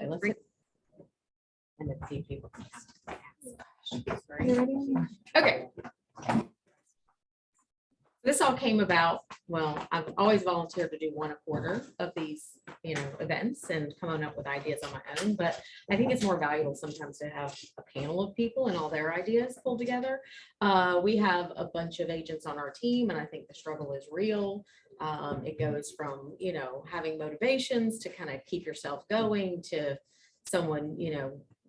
Okay, let's and then see if people can ask questions. Okay. This all came about, well, I've always volunteered to do one a quarter of these, events and coming up with ideas on my own, but I think it's more valuable sometimes to have a panel of people and all their ideas pulled together. We have a bunch of agents on our team, and I think the struggle is real. It goes from, having motivations to kind of keep yourself going to someone,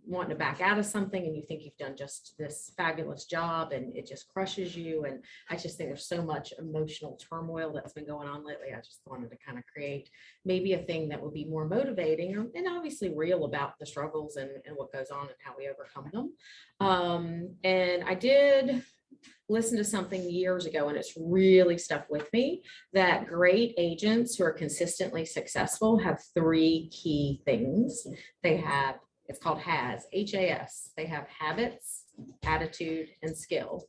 wanting to back out of something and you think you've done just this fabulous job and it just crushes you. And I just think there's so much emotional turmoil that's been going on lately. I just wanted to kind of create maybe a thing that would be more motivating and obviously real about the struggles and what goes on and how we overcome them. And I did listen to something years ago, and it's really stuck with me, that great agents who are consistently successful have three key things. They have, it's called HAS, H-A-S. They have habits, attitude, and skill.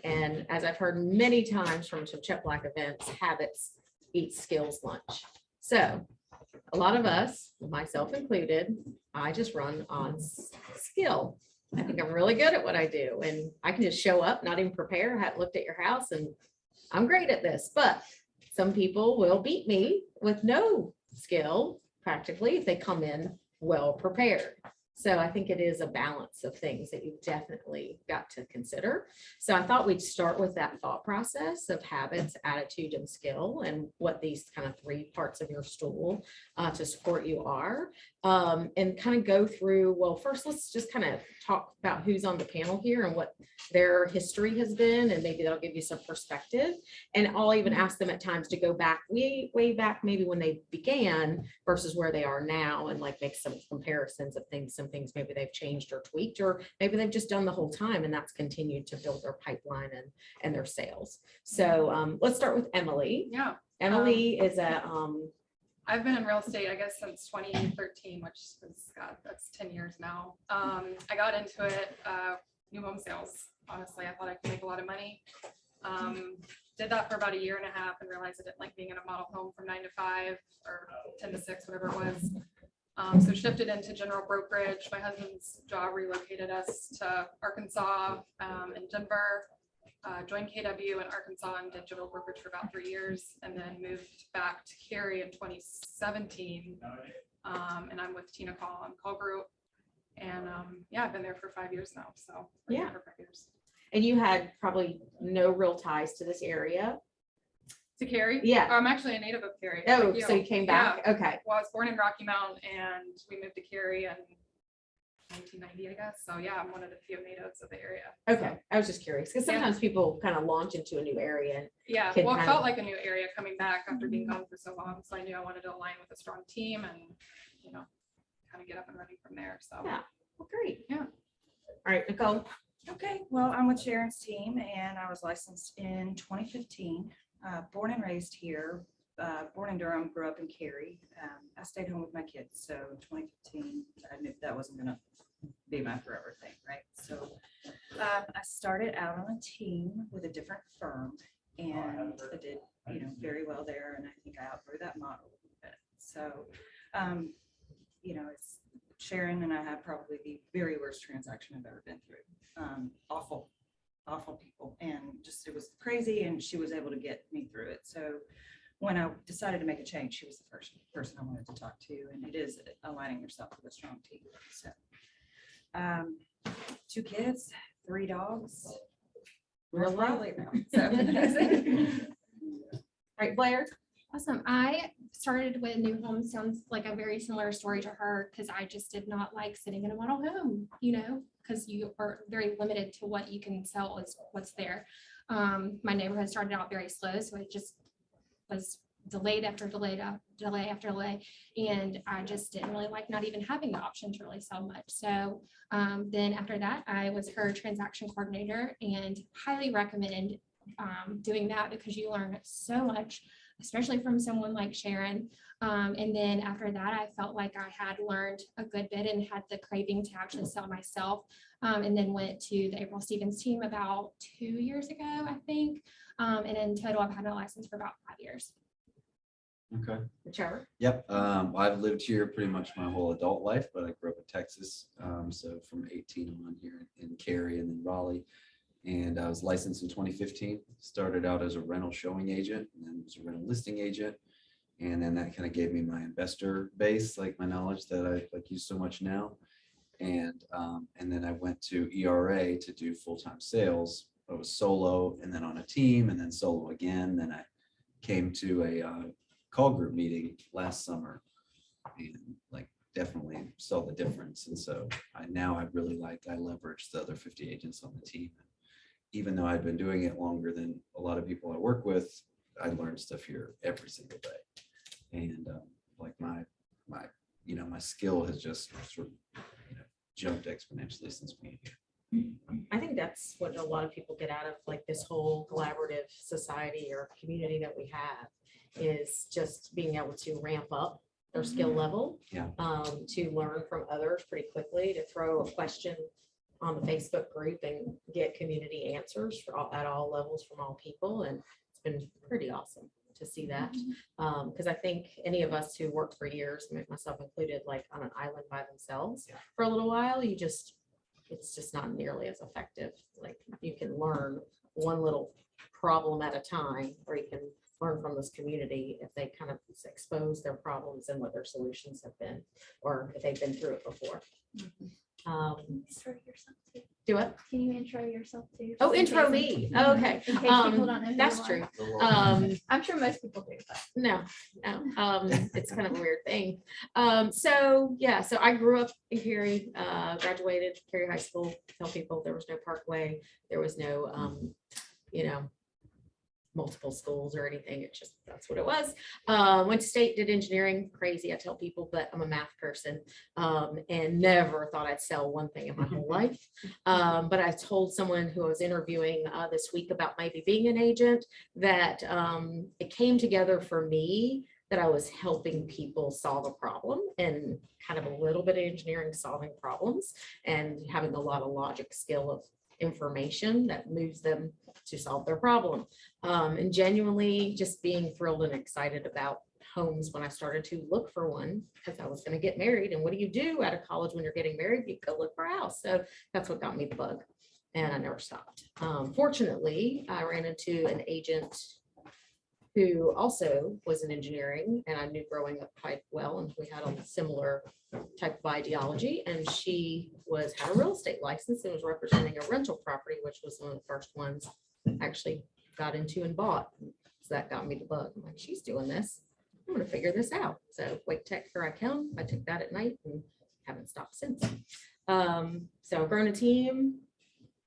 And as I've heard many times from some Chet Black events, habits eat skills lunch. So a lot of us, myself included, I just run on skill. I think I'm really good at what I do, and I can just show up, not even prepare, haven't looked at your house, and I'm great at this. But some people will beat me with no skill practically if they come in well prepared. So I think it is a balance of things that you've definitely got to consider. So I thought we'd start with that thought process of habits, attitude, and skill, and what these kind of three parts of your stool to support you are, and kind of go through, well, first, let's just kind of talk about who's on the panel here and what their history has been, and maybe that'll give you some perspective. And I'll even ask them at times to go back way back, maybe when they began versus where they are now, and like make some comparisons of things, some things maybe they've changed or tweaked, or maybe they've just done the whole time and that's continued to build their pipeline and their sales. So let's start with Emily. Yeah. Emily is a I've been in real estate, I guess, since 2013, which is, God, that's 10 years now. I got into it, new home sales. Honestly, I thought I could make a lot of money. Did that for about 1.5 years and realized I didn't like being in a model home from 9 to 5 or 10 to 6, whatever it was. So shifted into general brokerage. My husband's job relocated us to Arkansas and Denver. Joined KW in Arkansas and did general brokerage for about 3 years, and then moved back to Cary in 2017. And I'm with Tina Call on Call Group, and yeah, I've been there for 5 years now. So yeah, for 5 years. And you had probably no real ties to this area. To Cary? Yeah. I'm actually a native of Cary. Oh, like you. So you came back? Yeah. Okay. Well, I was born in Rocky Mount, and we moved to Cary in 1990, I guess. So yeah, I'm one of the few natives of the area. Okay, I was just curious because sometimes people kind of launch into a new area. And yeah, well, it felt like a new area coming back after being gone for so long. So I knew I wanted to align with a strong team and, kind of get up and running from there. So yeah, well, great. Yeah. All right, Nicole. Okay, well, I'm with Sharon's team, and I was licensed in 2015. Born and raised here. Born in Durham, grew up in Cary. I stayed home with my kids. So in 2015, I knew that wasn't going to be my forever thing, right? So I started out on a team with a different firm, and I did, very well there. And I think I outgrew that model a little bit. So, it's Sharon and I had probably the very worst transaction I've ever been through. Awful people, and just it was crazy. And she was able to get me through it. So when I decided to make a change, she was the first person I wanted to talk to, and it is aligning yourself with a strong team. So 2 kids, 3 dogs. Real lovely now. So. All right, Blair. Awesome. I started with new homes. Sounds like a very similar story to her, because I just did not like sitting in a model home, because you are very limited to what you can sell is what's there. My neighborhood started out very slow, so it just was delayed after delay after delay, and I just didn't really like not even having the option to really sell much. So then after that, I was her transaction coordinator, and highly recommend doing that, because you learn so much, especially from someone like Sharon. And then after that, I felt like I had learned a good bit and had the craving to actually sell myself, and then went to the April Stevens team about 2 years ago, I think. And in total, I've had my license for about 5 years. Okay. Trevor? Yep. I've lived here pretty much my whole adult life, but I grew up in Texas. So from 18 on here in Cary and then Raleigh. And I was licensed in 2015. Started out as a rental showing agent and then was a rental listing agent. And then that kind of gave me my investor base, like my knowledge that I use so much now. And then I went to ERA to do full-time sales. I was solo and then on a team and then solo again. Then I came to a call group meeting last summer and definitely saw the difference. And so I leverage the other 50 agents on the team. Even though I've been doing it longer than a lot of people I work with, I learn stuff here every single day. And my skill has just sort of jumped exponentially since being here. I think that's what a lot of people get out of this whole collaborative society or community that we have, is just being able to ramp up their skill level. Yeah. To learn from others pretty quickly, to throw a question on the Facebook group and get community answers at all levels from all people. And it's been pretty awesome to see that. Because I think any of us who worked for years, myself included, on an island by themselves for a little while, it's just not nearly as effective. You can learn one little problem at a time, or you can learn from this community if they kind of expose their problems and what their solutions have been, or if they've been through it before. Intro yourself too. Do it. Can you intro yourself too? Oh, Just in intro case- me. Okay. In case people don't know who That's you are. true. I'm sure most people do, but No, it's kind of a weird thing. So I grew up in Cary, graduated Cary High School. Tell people there was no Parkway, there was no, multiple schools or anything. It's just, that's what it was. Went to state, did engineering, crazy, I tell people, but I'm a math person, and never thought I'd sell one thing in my whole life. But I told someone who I was interviewing this week about maybe being an agent that it came together for me that I was helping people solve a problem, and kind of a little bit of engineering, solving problems, and having a lot of logic skill of information that moves them to solve their problem. And genuinely just being thrilled and excited about homes when I started to look for one, because I was going to get married. And what do you do out of college when you're getting married? You go look for a house. So that's what got me the bug, and I never stopped. Fortunately, I ran into an agent who also was in engineering, and I knew growing up quite well, and we had a similar type of ideology. And she had a real estate license and was representing a rental property, which was one of the first ones I actually got into and bought. So that got me the bug. I'm like, she's doing this, I'm going to figure this out. So wake tech, here I come. I took that at night and haven't stopped since. So I've grown a team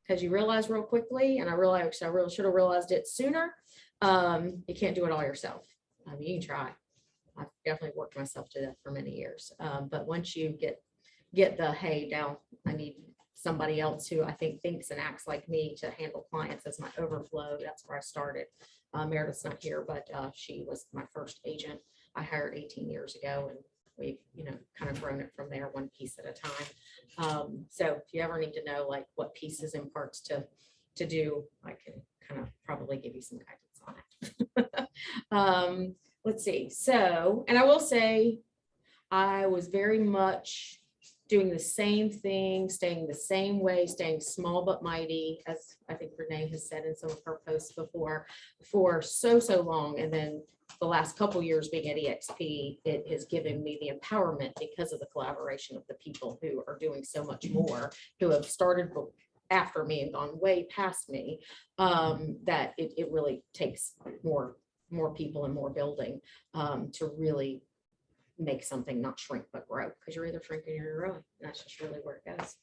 because you realize real quickly, and I really should have realized it sooner. You can't do it all yourself. I mean, you can try. I've definitely worked myself to death for many years. But once you get the, hey, now I need somebody else who I think thinks and acts like me to handle clients as my overflow. That's where I started. Meredith's not here, but she was my first agent I hired 18 years ago, and we've kind of grown it from there, one piece at a time. So if you ever need to know what pieces and parts to do, I can kind of probably give you some guidance on it. Let's see. So, and I will say, I was very much doing the same thing, staying the same way, staying small but mighty, as I think Renee has said in some of her posts before, for so long. And then the last couple of years being at EXP, it has given me the empowerment because of the collaboration of the people who are doing so much more, who have started after me and gone way past me, that it really takes more people and more building to really make something not shrink but grow, because you're either shrinking or you're growing. That's just really where it goes.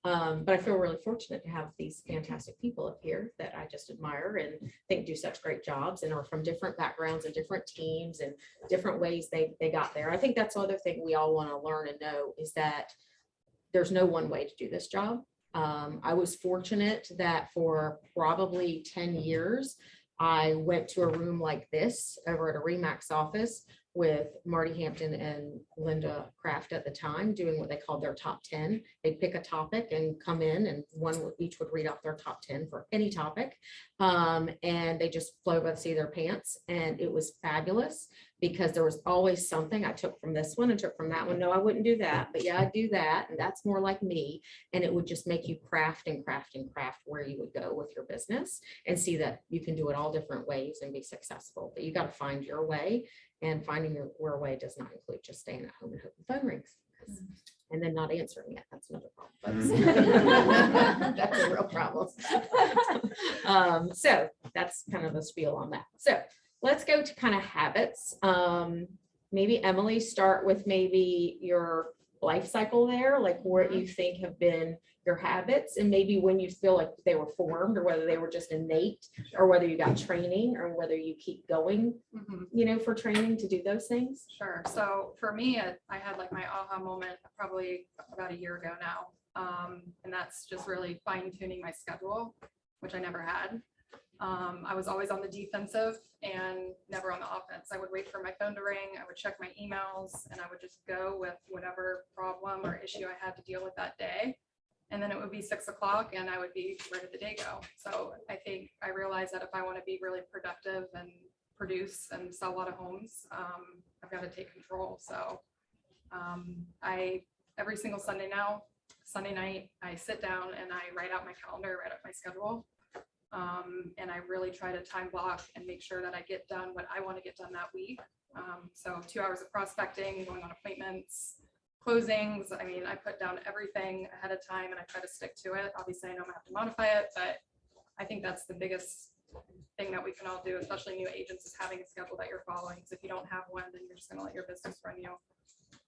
But I feel really fortunate to have these fantastic people up here that I just admire and think do such great jobs and are from different backgrounds and different teams and different ways they got there. I think that's the other thing we all want to learn and know, is that there's no one way to do this job. I was fortunate that for probably 10 years, I went to a room like this over at a RE/MAX office with Marty Hampton and Linda Kraft at the time, doing what they called their top 10. They'd pick a topic and come in, and each would read off their top 10 for any topic. And they just flew by the seat of their pants, and it was fabulous. because there was always something I took from this one and took from that one. No, I wouldn't do that, but yeah, I'd do that. And that's more like me. And it would just make you craft and craft and craft where you would go with your business and see that you can do it all different ways and be successful. But you got to find your way, and finding your way does not include just staying at home and hoping the phone rings. And then not answering it. That's another problem. That's a real problem. So that's kind of the spiel on that. So let's go to kind of habits. Maybe Emily, start with maybe your life cycle there, like what you think have been your habits, and maybe when you feel like they were formed, or whether they were just innate, or whether you got training, or whether you keep going, you know, for training to do those things. Sure. So for me, I had like my aha moment probably about a year ago now. And that's just really fine tuning my schedule, which I never had. I was always on the defensive and never on the offense. I would wait for my phone to ring. I would check my emails, and I would just go with whatever problem or issue I had to deal with that day. And then it would be 6 o'clock and I would be, where did the day go? So I think I realized that if I want to be really productive and produce and sell a lot of homes, I've got to take control. So every single Sunday night, I sit down and I write out my calendar, write out my schedule. And I really try to time block and make sure that I get done what I want to get done that week. So 2 hours of prospecting, going on appointments, closings. I mean, I put down everything ahead of time and I try to stick to it. Obviously, I know I'm gonna have to modify it, but I think that's the biggest thing that we can all do, especially new agents, is having a schedule that you're following. Because if you don't have one, then you're just gonna let your business run you.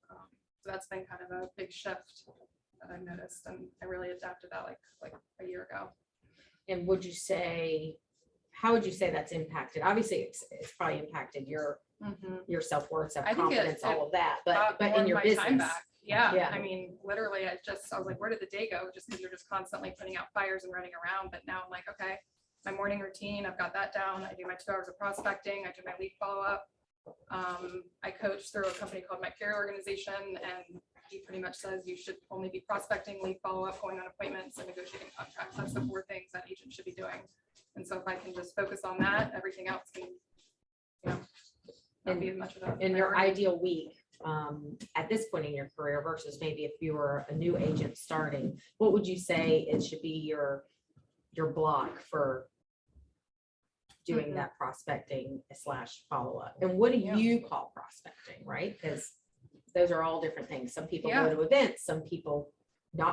So that's been kind of a big shift that I've noticed, and I really adapted that like a year ago. And how would you say that's impacted? Obviously, it's probably impacted your self-worth, self-confidence, all of that, but in your business. Yeah. I mean, literally, I was like, where did the day go? Just because you're just constantly putting out fires and running around. But now I'm like, okay, my morning routine, I've got that down. I do my 2 hours of prospecting. I do my lead follow-up. I coach through a company called My Carrier Organization, and he pretty much says you should only be prospecting, lead follow-up, going on appointments, and negotiating contracts. That's the 4 things that agents should be doing. And so if I can just focus on that, everything else can, not be as much of a In your priority. ideal week, at this point in your career versus maybe if you were a new agent starting, what would you say it should be your block for doing that prospecting / follow-up? And what do you call prospecting, right? Because those are all different things. Some people go to events, some people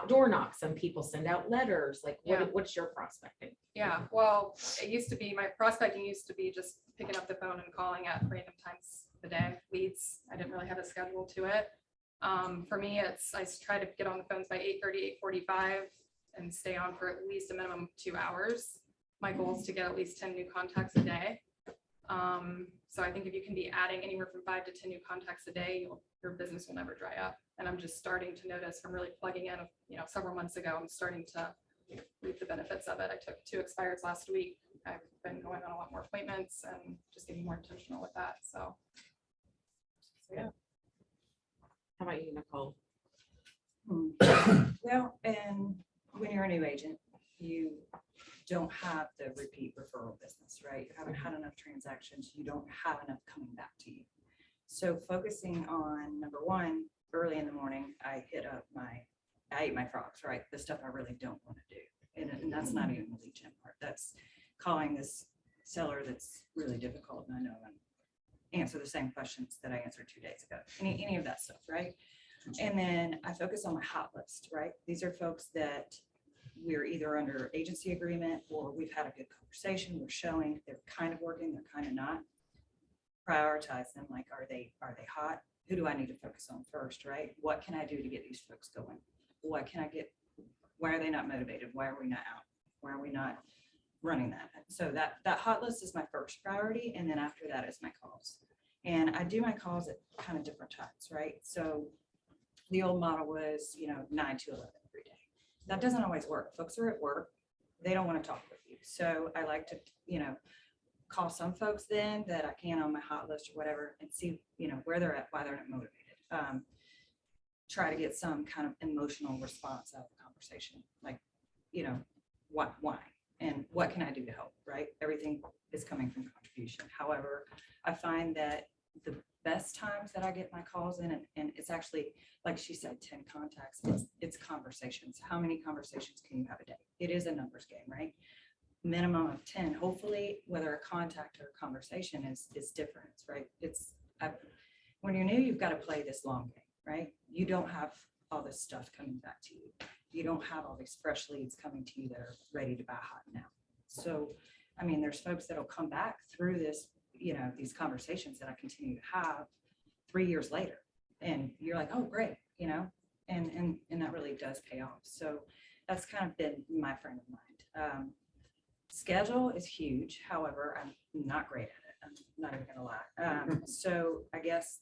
door knock, some people send out letters. Like what's your prospecting? Yeah, well, it used to be, my prospecting used to be just picking up the phone and calling at random times of the day, leads. I didn't really have a schedule to it. For me, I try to get on the phones by 8:30, 8:45 and stay on for at least a minimum of 2 hours. My goal is to get at least 10 new contacts a day. So I think if you can be adding anywhere from 5 to 10 new contacts a day, your business will never dry up. And I'm just starting to notice from really plugging in, several months ago, I'm starting to reap the benefits of it. I took 2 expires last week. I've been going on a lot more appointments and just getting more intentional with that. So yeah. How about you, Nicole? Well, and when you're a new agent, you don't have the repeat referral business, right? You haven't had enough transactions. You don't have enough coming back to you. So focusing on number one, early in the morning, I eat my frogs, right? The stuff I really don't want to do. And that's not even the lead gen part. That's calling this seller that's really difficult. And I know and answer the same questions that I answered 2 days ago. Any of that stuff, right? And then I focus on my hot list, right? These are folks that we're either under agency agreement or we've had a good conversation. We're showing they're kind of working, they're kind of not. Prioritize them. Like, are they hot? Who do I need to focus on first, right? What can I do to get these folks going? What can I get? Why are they not motivated? Why are we not out? Why are we not running that? So that hot list is my first priority. And then after that is my calls. And I do my calls at kind of different times, right? So the old model was, 9 to 11 every day. That doesn't always work. Folks are at work. They don't want to talk with you. So I like to, call some folks then that I can on my hot list or whatever and see, where they're at, why they're not motivated. Try to get some kind of emotional response out of the conversation. Like, why? And what can I do to help, right? Everything is coming from contribution. However, I find that the best times that I get my calls in, and it's actually, like she said, 10 contacts, it's conversations. How many conversations can you have a day? It is a numbers game, right? Minimum of 10, hopefully, whether a contact or a conversation is different, right? When you're new, you've got to play this long game, right? You don't have all this stuff coming back to you. You don't have all these fresh leads coming to you that are ready to buy hot now. So, I mean, there's folks that'll come back through this, these conversations that I continue to have 3 years later. And you're like, oh, great, and that really does pay off. So that's kind of been my frame of mind. Schedule is huge. However, I'm not great at it. I'm not even gonna lie. So I guess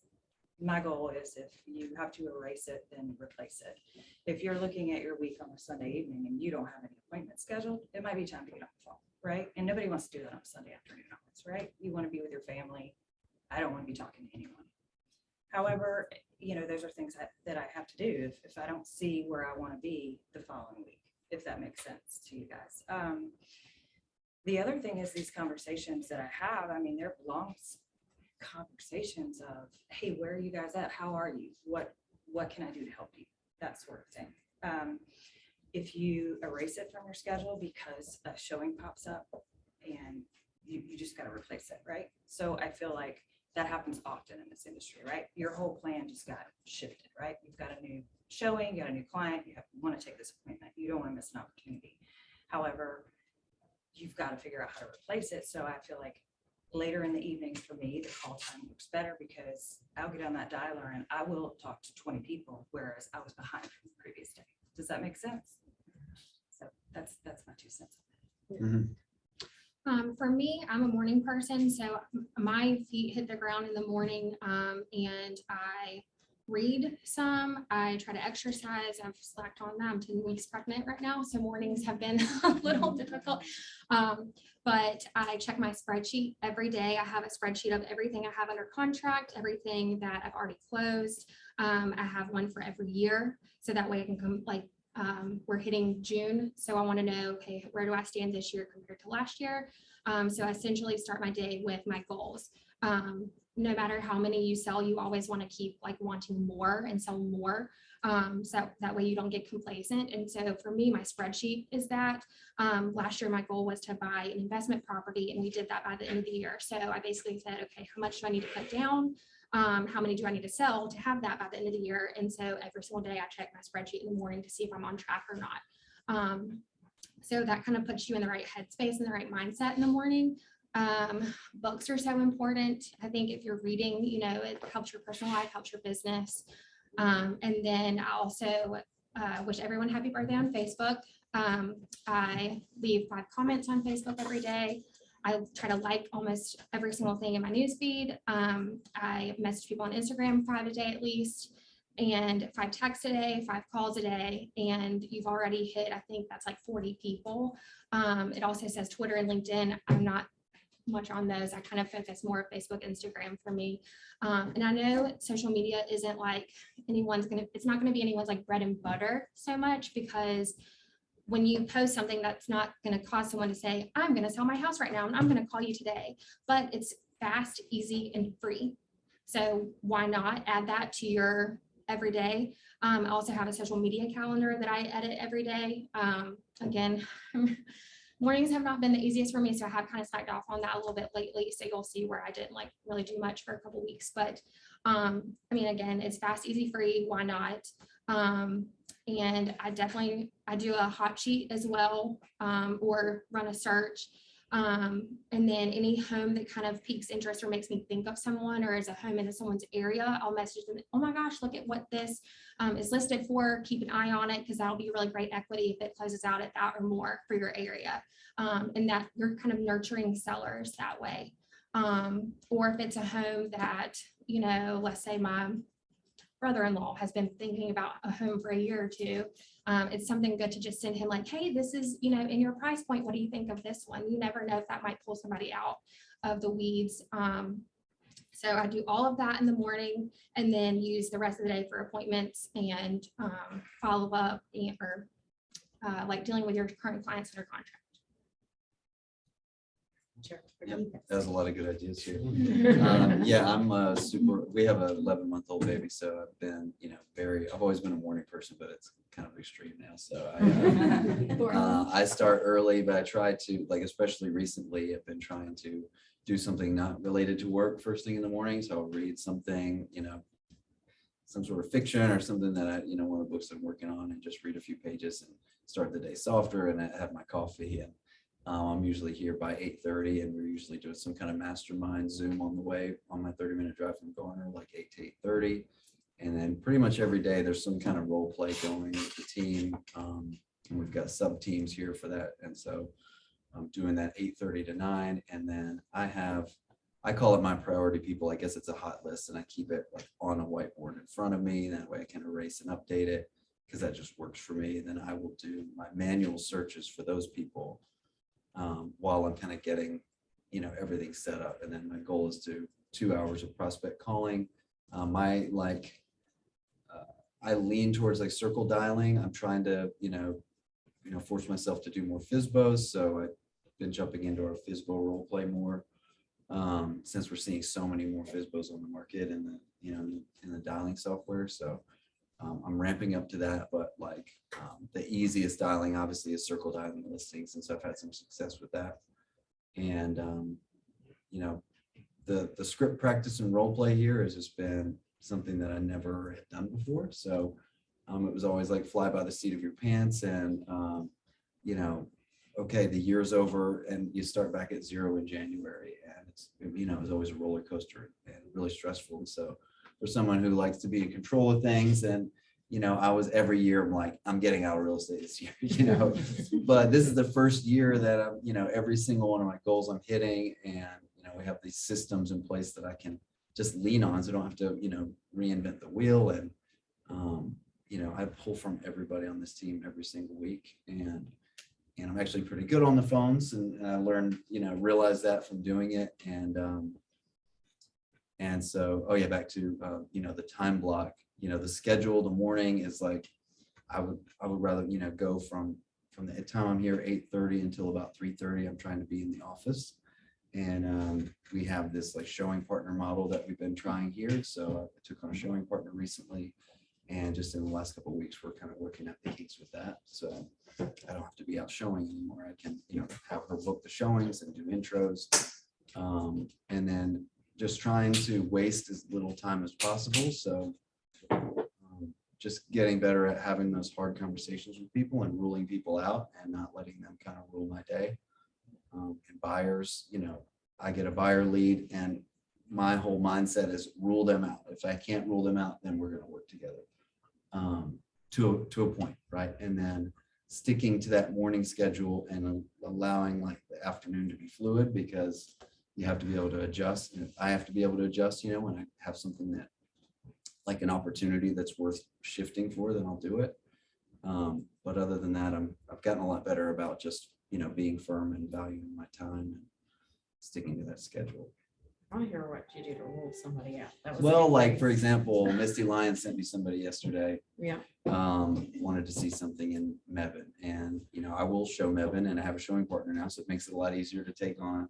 my goal is, if you have to erase it, then replace it. If you're looking at your week on a Sunday evening and you don't have any appointments scheduled, it might be time to get on the phone, right? And nobody wants to do that on Sunday afternoon hours, right? You want to be with your family. I don't want to be talking to anyone. However, those are things that I have to do if I don't see where I want to be the following week, if that makes sense to you guys. The other thing is these conversations that I have, I mean, they're long conversations of, hey, where are you guys at? How are you? What can I do to help you? That sort of thing. If you erase it from your schedule because a showing pops up, and you just got to replace it, right? So I feel like that happens often in this industry, right? Your whole plan just got shifted, right? You've got a new showing, you got a new client, you want to take this appointment. You don't want to miss an opportunity. However, you've got to figure out how to replace it. So I feel like later in the evening for me, the call time works better, because I'll get on that dialer and I will talk to 20 people, whereas I was behind from the previous day. Does that make sense? So that's my 2 cents. For me, I'm a morning person, so my feet hit the ground in the morning, and I read some. I try to exercise. I've slacked on that. I'm 10 weeks pregnant right now, so mornings have been a little difficult. But I check my spreadsheet every day. I have a spreadsheet of everything I have under contract, everything that I've already closed. I have one for every year, so that way I can come, like, we're hitting June, so I want to know, okay, where do I stand this year compared to last year? So I essentially start my day with my goals. No matter how many you sell, you always want to keep like wanting more and sell more. So that way you don't get complacent. And so for me, my spreadsheet is that. Last year, my goal was to buy an investment property, and we did that by the end of the year. So I basically said, okay, how much do I need to put down? How many do I need to sell to have that by the end of the year? And so every single day I check my spreadsheet in the morning to see if I'm on track or not. So that kind of puts you in the right headspace and the right mindset in the morning. Books are so important. I think if you're reading, it helps your personal life, helps your business. And then I also wish everyone happy birthday on Facebook. I leave 5 comments on Facebook every day. I try to like almost every single thing in my newsfeed. I message people on Instagram 5 a day at least, and 5 texts a day, 5 calls a day, and you've already hit, I think that's like 40 people. It also says Twitter and LinkedIn. I'm not much on those. I kind of focus more on Facebook, Instagram for me. And I know social media isn't like it's not gonna be anyone's like bread and butter so much, because when you post something that's not going to cause someone to say, I'm going to sell my house right now and I'm going to call you today, but it's fast, easy, and free. So why not add that to your everyday? I also have a social media calendar that I edit every day. Again, mornings have not been the easiest for me, so I have kind of slacked off on that a little bit lately. So you'll see where I didn't like really do much for a couple weeks, but I mean, again, it's fast, easy, free. Why not? And I do a hot sheet as well, or run a search. And then any home that kind of piques interest or makes me think of someone, or is a home in someone's area, I'll message them, oh my gosh, look at what this is listed for. Keep an eye on it, because that'll be really great equity if it closes out at that or more for your area. And that you're kind of nurturing sellers that way. Or if it's a home that, let's say my brother-in-law has been thinking about a home for a year or two, it's something good to just send him like, hey, this is, in your price point, what do you think of this one? You never know if that might pull somebody out of the weeds. So I do all of that in the morning, and then use the rest of the day for appointments and follow up, or like dealing with your current clients under contract. Sure. Yeah, that was a lot of good ideas here. Mhm. Yeah, I'm super, we have a 11-month-old baby, so I've been, I've always been a morning person, but it's kind of extreme now. So I start early, but I try to, like, especially recently, I've been trying to do something not related to work first thing in the morning. So I'll read something, some sort of fiction or something that one of the books I'm working on, and just read a few pages and start the day softer, and I have my coffee, and I'm usually here by 8:30, and we're usually doing some kind of mastermind Zoom on the way on my 30-minute drive from Garner, like 8 to 8:30. And then pretty much every day there's some kind of role play going with the team. And we've got sub teams here for that. And so I'm doing that 8:30 to 9. And then I call it my priority people. I guess it's a hot list, and I keep it like on a whiteboard in front of me. That way I can erase and update it, because that just works for me. And then I will do my manual searches for those people while I'm kind of getting, everything set up. And then my goal is to 2 hours of prospect calling. I lean towards like circle dialing. I'm trying to, force myself to do more FISBOs. So I've been jumping into our FISBO role play more, since we're seeing so many more FISBOs on the market and in the dialing software. So I'm ramping up to that, but the easiest dialing obviously is circle dialing listings. And so I've had some success with that. And, the script practice and role play here has just been something that I never had done before. So it was always like fly by the seat of your pants, and, okay, the year's over and you start back at 0 in January, and it was always a roller coaster and really stressful. And so for someone who likes to be in control of things, and I was every year, I'm like, I'm getting out of real estate this year, but this is the first year that I'm, every single one of my goals I'm hitting, and we have these systems in place that I can just lean on, so I don't have to reinvent the wheel. And I pull from everybody on this team every single week, and I'm actually pretty good on the phones, and I learned, realize that from doing it. And so, oh yeah, back to the time block, the schedule. The morning is like, I would rather go from the time I'm here 8:30 until about 3:30. I'm trying to be in the office, and we have this like showing partner model that we've been trying here. So I took on a showing partner recently, and just in the last couple of weeks, we're kind of working at the kinks with that. So I don't have to be out showing anymore. I can, have her book the showings and do intros, and then just trying to waste as little time as possible. So just getting better at having those hard conversations with people and ruling people out, and not letting them kind of rule my day. And buyers, I get a buyer lead, and my whole mindset is rule them out. If I can't rule them out, then we're going to work together to a point, right? And then sticking to that morning schedule and allowing like the afternoon to be fluid, because you have to be able to adjust. And I have to be able to adjust, when I have something that like an opportunity that's worth shifting for, then I'll do it. But other than that, I've gotten a lot better about just, being firm and valuing my time and sticking to that schedule. I want to hear what you do to rule somebody out. That was Well, a big like thing. for example, Misty Lyon sent me somebody yesterday, Yeah. wanted to see something in Mebane, and I will show Mebane, and I have a showing partner now, so it makes it a lot easier to take on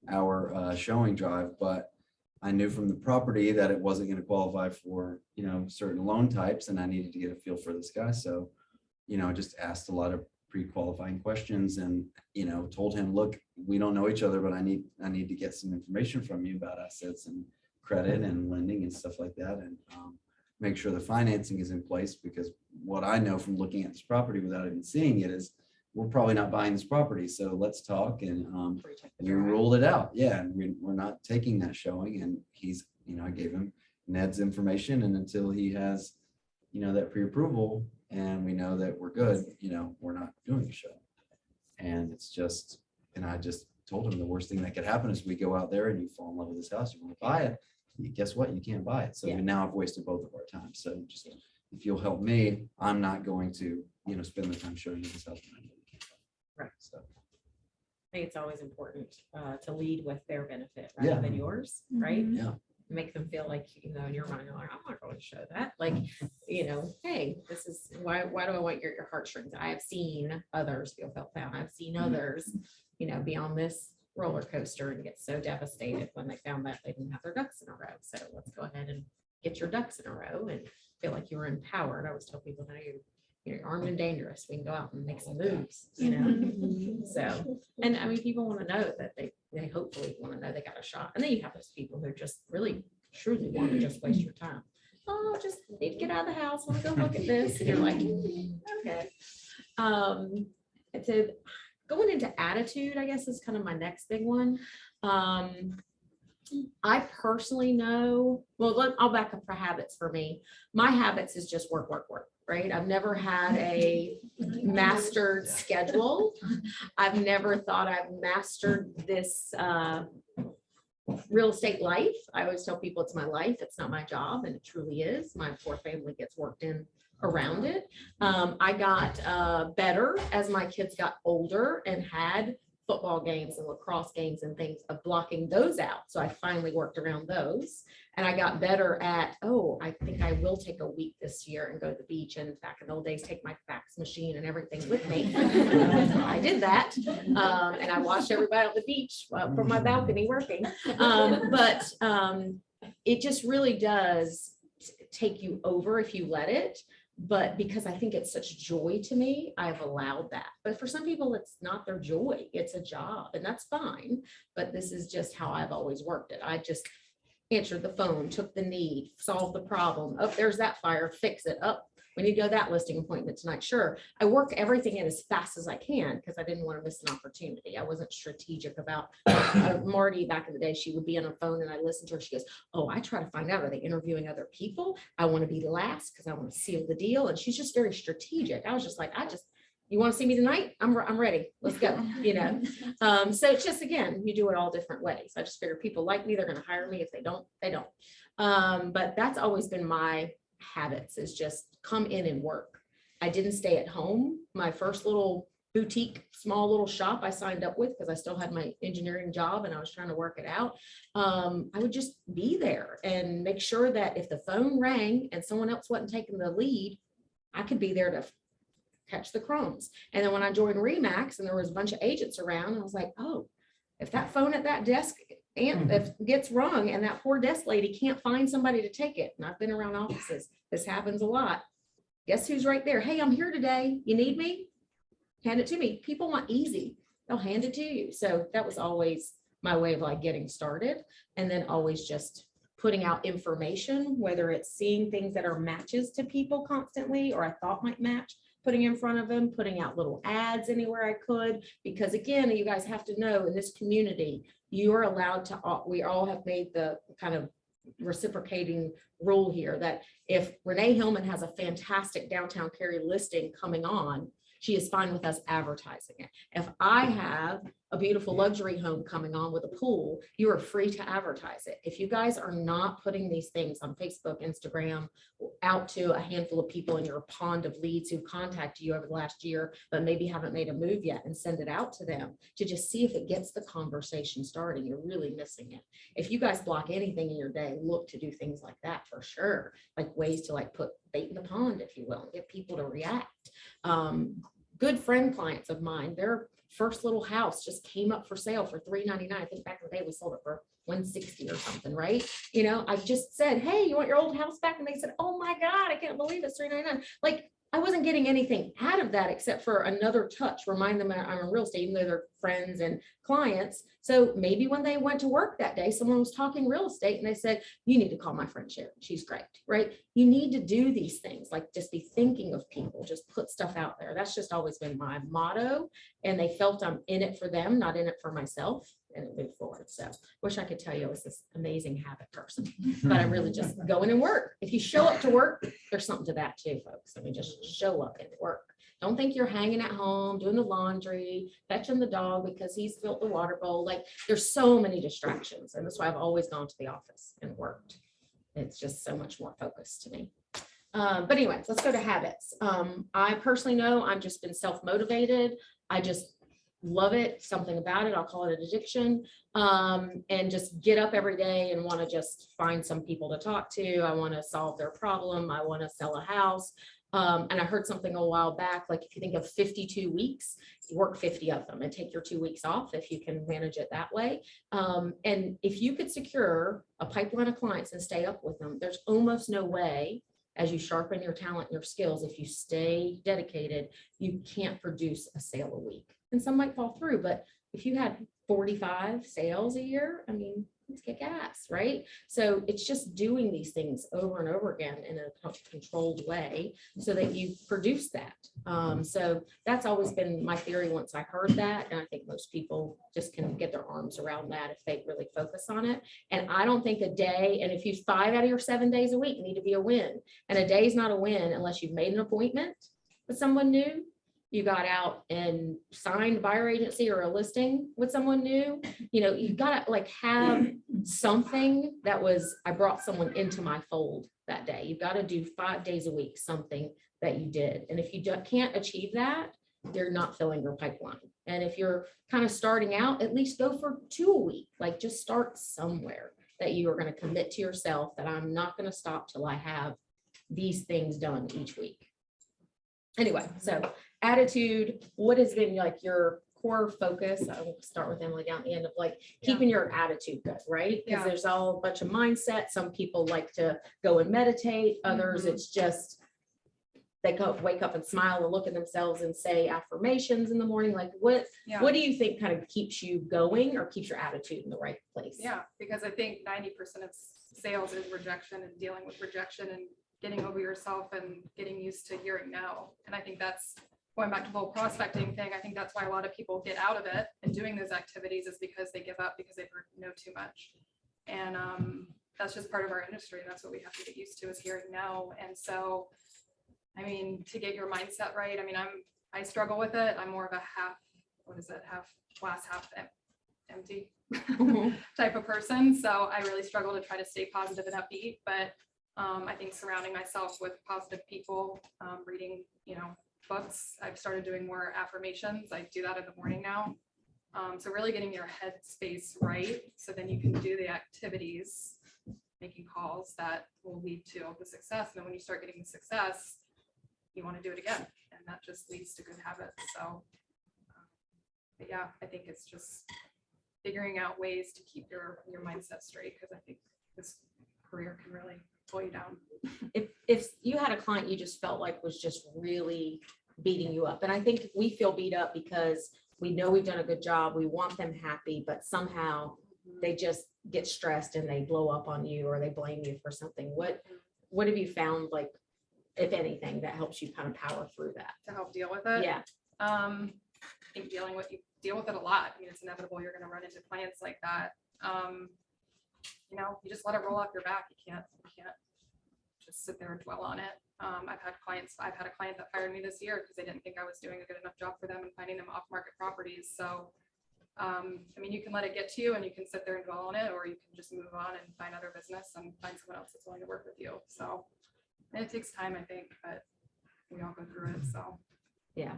our showing drive. But I knew from the property that it wasn't going to qualify for certain loan types, and I needed to get a feel for this guy. So I just asked a lot of pre-qualifying questions, and told him, look, we don't know each other, but I need to get some information from you about assets and credit and lending and stuff like that, and make sure the financing is in place, because what I know from looking at this property without even seeing it is we're probably not buying this property. So let's talk. And we ruled it out. Yeah, and we're not taking that showing. And he's, I gave him Ned's information, and until he has that pre-approval and we know that we're good, we're not doing the show. And it's just, and I just told him the worst thing that could happen is we go out there and you fall in love with this house, you want to buy it. Guess what? You can't buy it. So now I've wasted both of our time. So just, if you'll help me, I'm not going to, spend the time showing you this house. Right. So I think it's always important to lead with their benefit rather than yours, right? yeah. Make them feel like, in your mind, you're like, I'm not going to show that. Like, hey, this is why do I want your heartstrings? I have seen others feel felt down. I've seen others, be on this roller coaster and get so devastated when they found that they didn't have their ducks in a row. So let's go ahead and get your ducks in a row and feel like you were empowered. I always tell people, now you're armed and dangerous. We can go out and make some moves, you know? So, and I mean, people want to know that they hopefully want to know they got a shot. And then you have those people who just really truly want to just waste your time. Oh, just need to get out of the house. Want to go look at this. And you're like, okay. And so going into attitude, I guess, is kind of my next big one. I personally know, well, I'll back up for habits for me. My habits is just work, work, work, right? I've never had a mastered schedule. I've never thought I've mastered this real estate life. I always tell people it's my life. It's not my job, and it truly is. My poor family gets worked in around it. I got better as my kids got older and had football games and lacrosse games and things of blocking those out. So I finally worked around those, and I got better at, I think I will take a week this year and go to the beach. And back in the old days, take my fax machine and everything with me. I did that. And I watched everybody on the beach from my balcony working. But it just really does take you over if you let it. But because I think it's such joy to me, I've allowed that. But for some people, it's not their joy. It's a job, and that's fine. But this is just how I've always worked it. I just answered the phone, took the need, solved the problem. Oh, there's that fire, fix it. Up. We need to go to that listing appointment tonight. Sure. I work everything in as fast as I can because I didn't want to miss an opportunity. I wasn't strategic about Marty back in the day. She would be on her phone and I listened to her. She goes, oh, I try to find out, are they interviewing other people? I want to be last because I want to seal the deal. And she's just very strategic. I was just like, you want to see me tonight? I'm ready. Let's go. You know? So it's just, again, you do it all different ways. I just figure people like me, they're going to hire me. If they don't, they don't. But that's always been my habits, is just come in and work. I didn't stay at home. My first little boutique, small little shop I signed up with because I still had my engineering job and I was trying to work it out. I would just be there and make sure that if the phone rang and someone else wasn't taking the lead, I could be there to catch the crumbs. And then when I joined Remax and there was a bunch of agents around, I was like, oh, if that phone at that desk if gets rung and that poor desk lady can't find somebody to take it, and I've been around offices, this happens a lot. Guess who's right there? Hey, I'm here today. You need me? Hand it to me. People want easy. They'll hand it to you. So that was always my way of like getting started, and then always just putting out information, whether it's seeing things that are matches to people constantly or I thought might match, putting in front of them, putting out little ads anywhere I could, because again, you guys have to know in this community, you are allowed to, we all have made the kind of reciprocating rule here that if Renee Hillman has a fantastic downtown Cary listing coming on, she is fine with us advertising it. If I have a beautiful luxury home coming on with a pool, you are free to advertise it. If you guys are not putting these things on Facebook, Instagram, out to a handful of people in your pond of leads who contacted you over the last year, but maybe haven't made a move yet, and send it out to them to just see if it gets the conversation starting, you're really missing it. If you guys block anything in your day, look to do things like that for sure. Like ways to like put bait in the pond, if you will, and get people to react. Good friend clients of mine, their first little house just came up for sale for $399. I think back in the day we sold it for $160 or something, right? You know, I just said, hey, you want your old house back? And they said, oh my God, I can't believe it's $399. Like, I wasn't getting anything out of that except for another touch, remind them I'm in real estate, even though they're friends and clients. So maybe when they went to work that day, someone was talking real estate and they said, you need to call my friend Sharon. She's great, right? You need to do these things, like just be thinking of people, just put stuff out there. That's just always been my motto. And they felt I'm in it for them, not in it for myself, and it moved forward. So wish I could tell you I was this amazing habit person, but I really just go in and work. If you show up to work, there's something to that too, folks. I mean, just show up and work. Don't think you're hanging at home, doing the laundry, fetching the dog because he's filled the water bowl. Like there's so many distractions. And that's why I've always gone to the office and worked. It's just so much more focused to me. But anyways, let's go to habits. I personally know I've just been self-motivated. I just love it, something about it. I'll call it an addiction. And just get up every day and want to just find some people to talk to. I want to solve their problem. I want to sell a house. And I heard something a while back, like if you think of 52 weeks, you work 50 of them and take your 2 weeks off if you can manage it that way. And if you could secure a pipeline of clients and stay up with them, there's almost no way, as you sharpen your talent and your skills, if you stay dedicated, you can't produce a sale a week. And some might fall through, but if you had 45 sales a year, I mean, let's kick ass, right? So it's just doing these things over and over again in a controlled way so that you produce that. So that's always been my theory once I heard that. And I think most people just can get their arms around that if they really focus on it. And I don't think a day, and if you 5 out of your 7 days a week need to be a win, and a day is not a win unless you've made an appointment with someone new, you got out and signed a buyer agency or a listing with someone new, you gotta like have something that was, I brought someone into my fold that day. You've got to do 5 days a week, something that you did. And if you can't achieve that, you're not filling your pipeline. And if you're kind of starting out, at least go for 2 a week, like just start somewhere that you are going to commit to yourself that I'm not going to stop till I have these things done each week. Anyway, so attitude, what has been like your core focus? I will start with Emily down the end of like keeping your attitude good, right? Because there's all a bunch of mindset. Some people like to go and meditate. Others, it's just they wake up and smile and look at themselves and say affirmations in the morning. Like what do you think kind of keeps you going or keeps your attitude in the right place? Yeah, because I think 90% of sales is rejection and dealing with rejection and getting over yourself and getting used to hearing no. And I think that's going back to the whole prospecting thing. I think that's why a lot of people get out of it and doing those activities is because they give up because they've heard no too much. And that's just part of our industry. That's what we have to get used to is hearing no. And so, I mean, to get your mindset right, I mean, I struggle with it. I'm more of a half glass, half empty type of person. So I really struggle to try to stay positive and upbeat, but I think surrounding myself with positive people, reading, books. I've started doing more affirmations. I do that in the morning now. So really getting your head space right. So then you can do the activities, making calls that will lead to the success. And then when you start getting the success, you want to do it again. And that just leads to good habits. So, but yeah, I think it's just figuring out ways to keep your mindset straight. Cause I think this career can really pull you down. If you had a client you just felt like was just really beating you up, and I think we feel beat up because we know we've done a good job, we want them happy, but somehow they just get stressed and they blow up on you or they blame you for something. What have you found, like, if anything, that helps you kind of power through that to help deal with it? Yeah. I think you deal with it a lot. I mean, it's inevitable you're going to run into clients like that. You just let it roll off your back. You can't just sit there and dwell on it. I've had a client that fired me this year because they didn't think I was doing a good enough job for them and finding them off-market properties. So, I mean, you can let it get to you and you can sit there and dwell on it, or you can just move on and find other business and find someone else that's willing to work with you. So, and it takes time, I think, but we all go through it. So, yeah.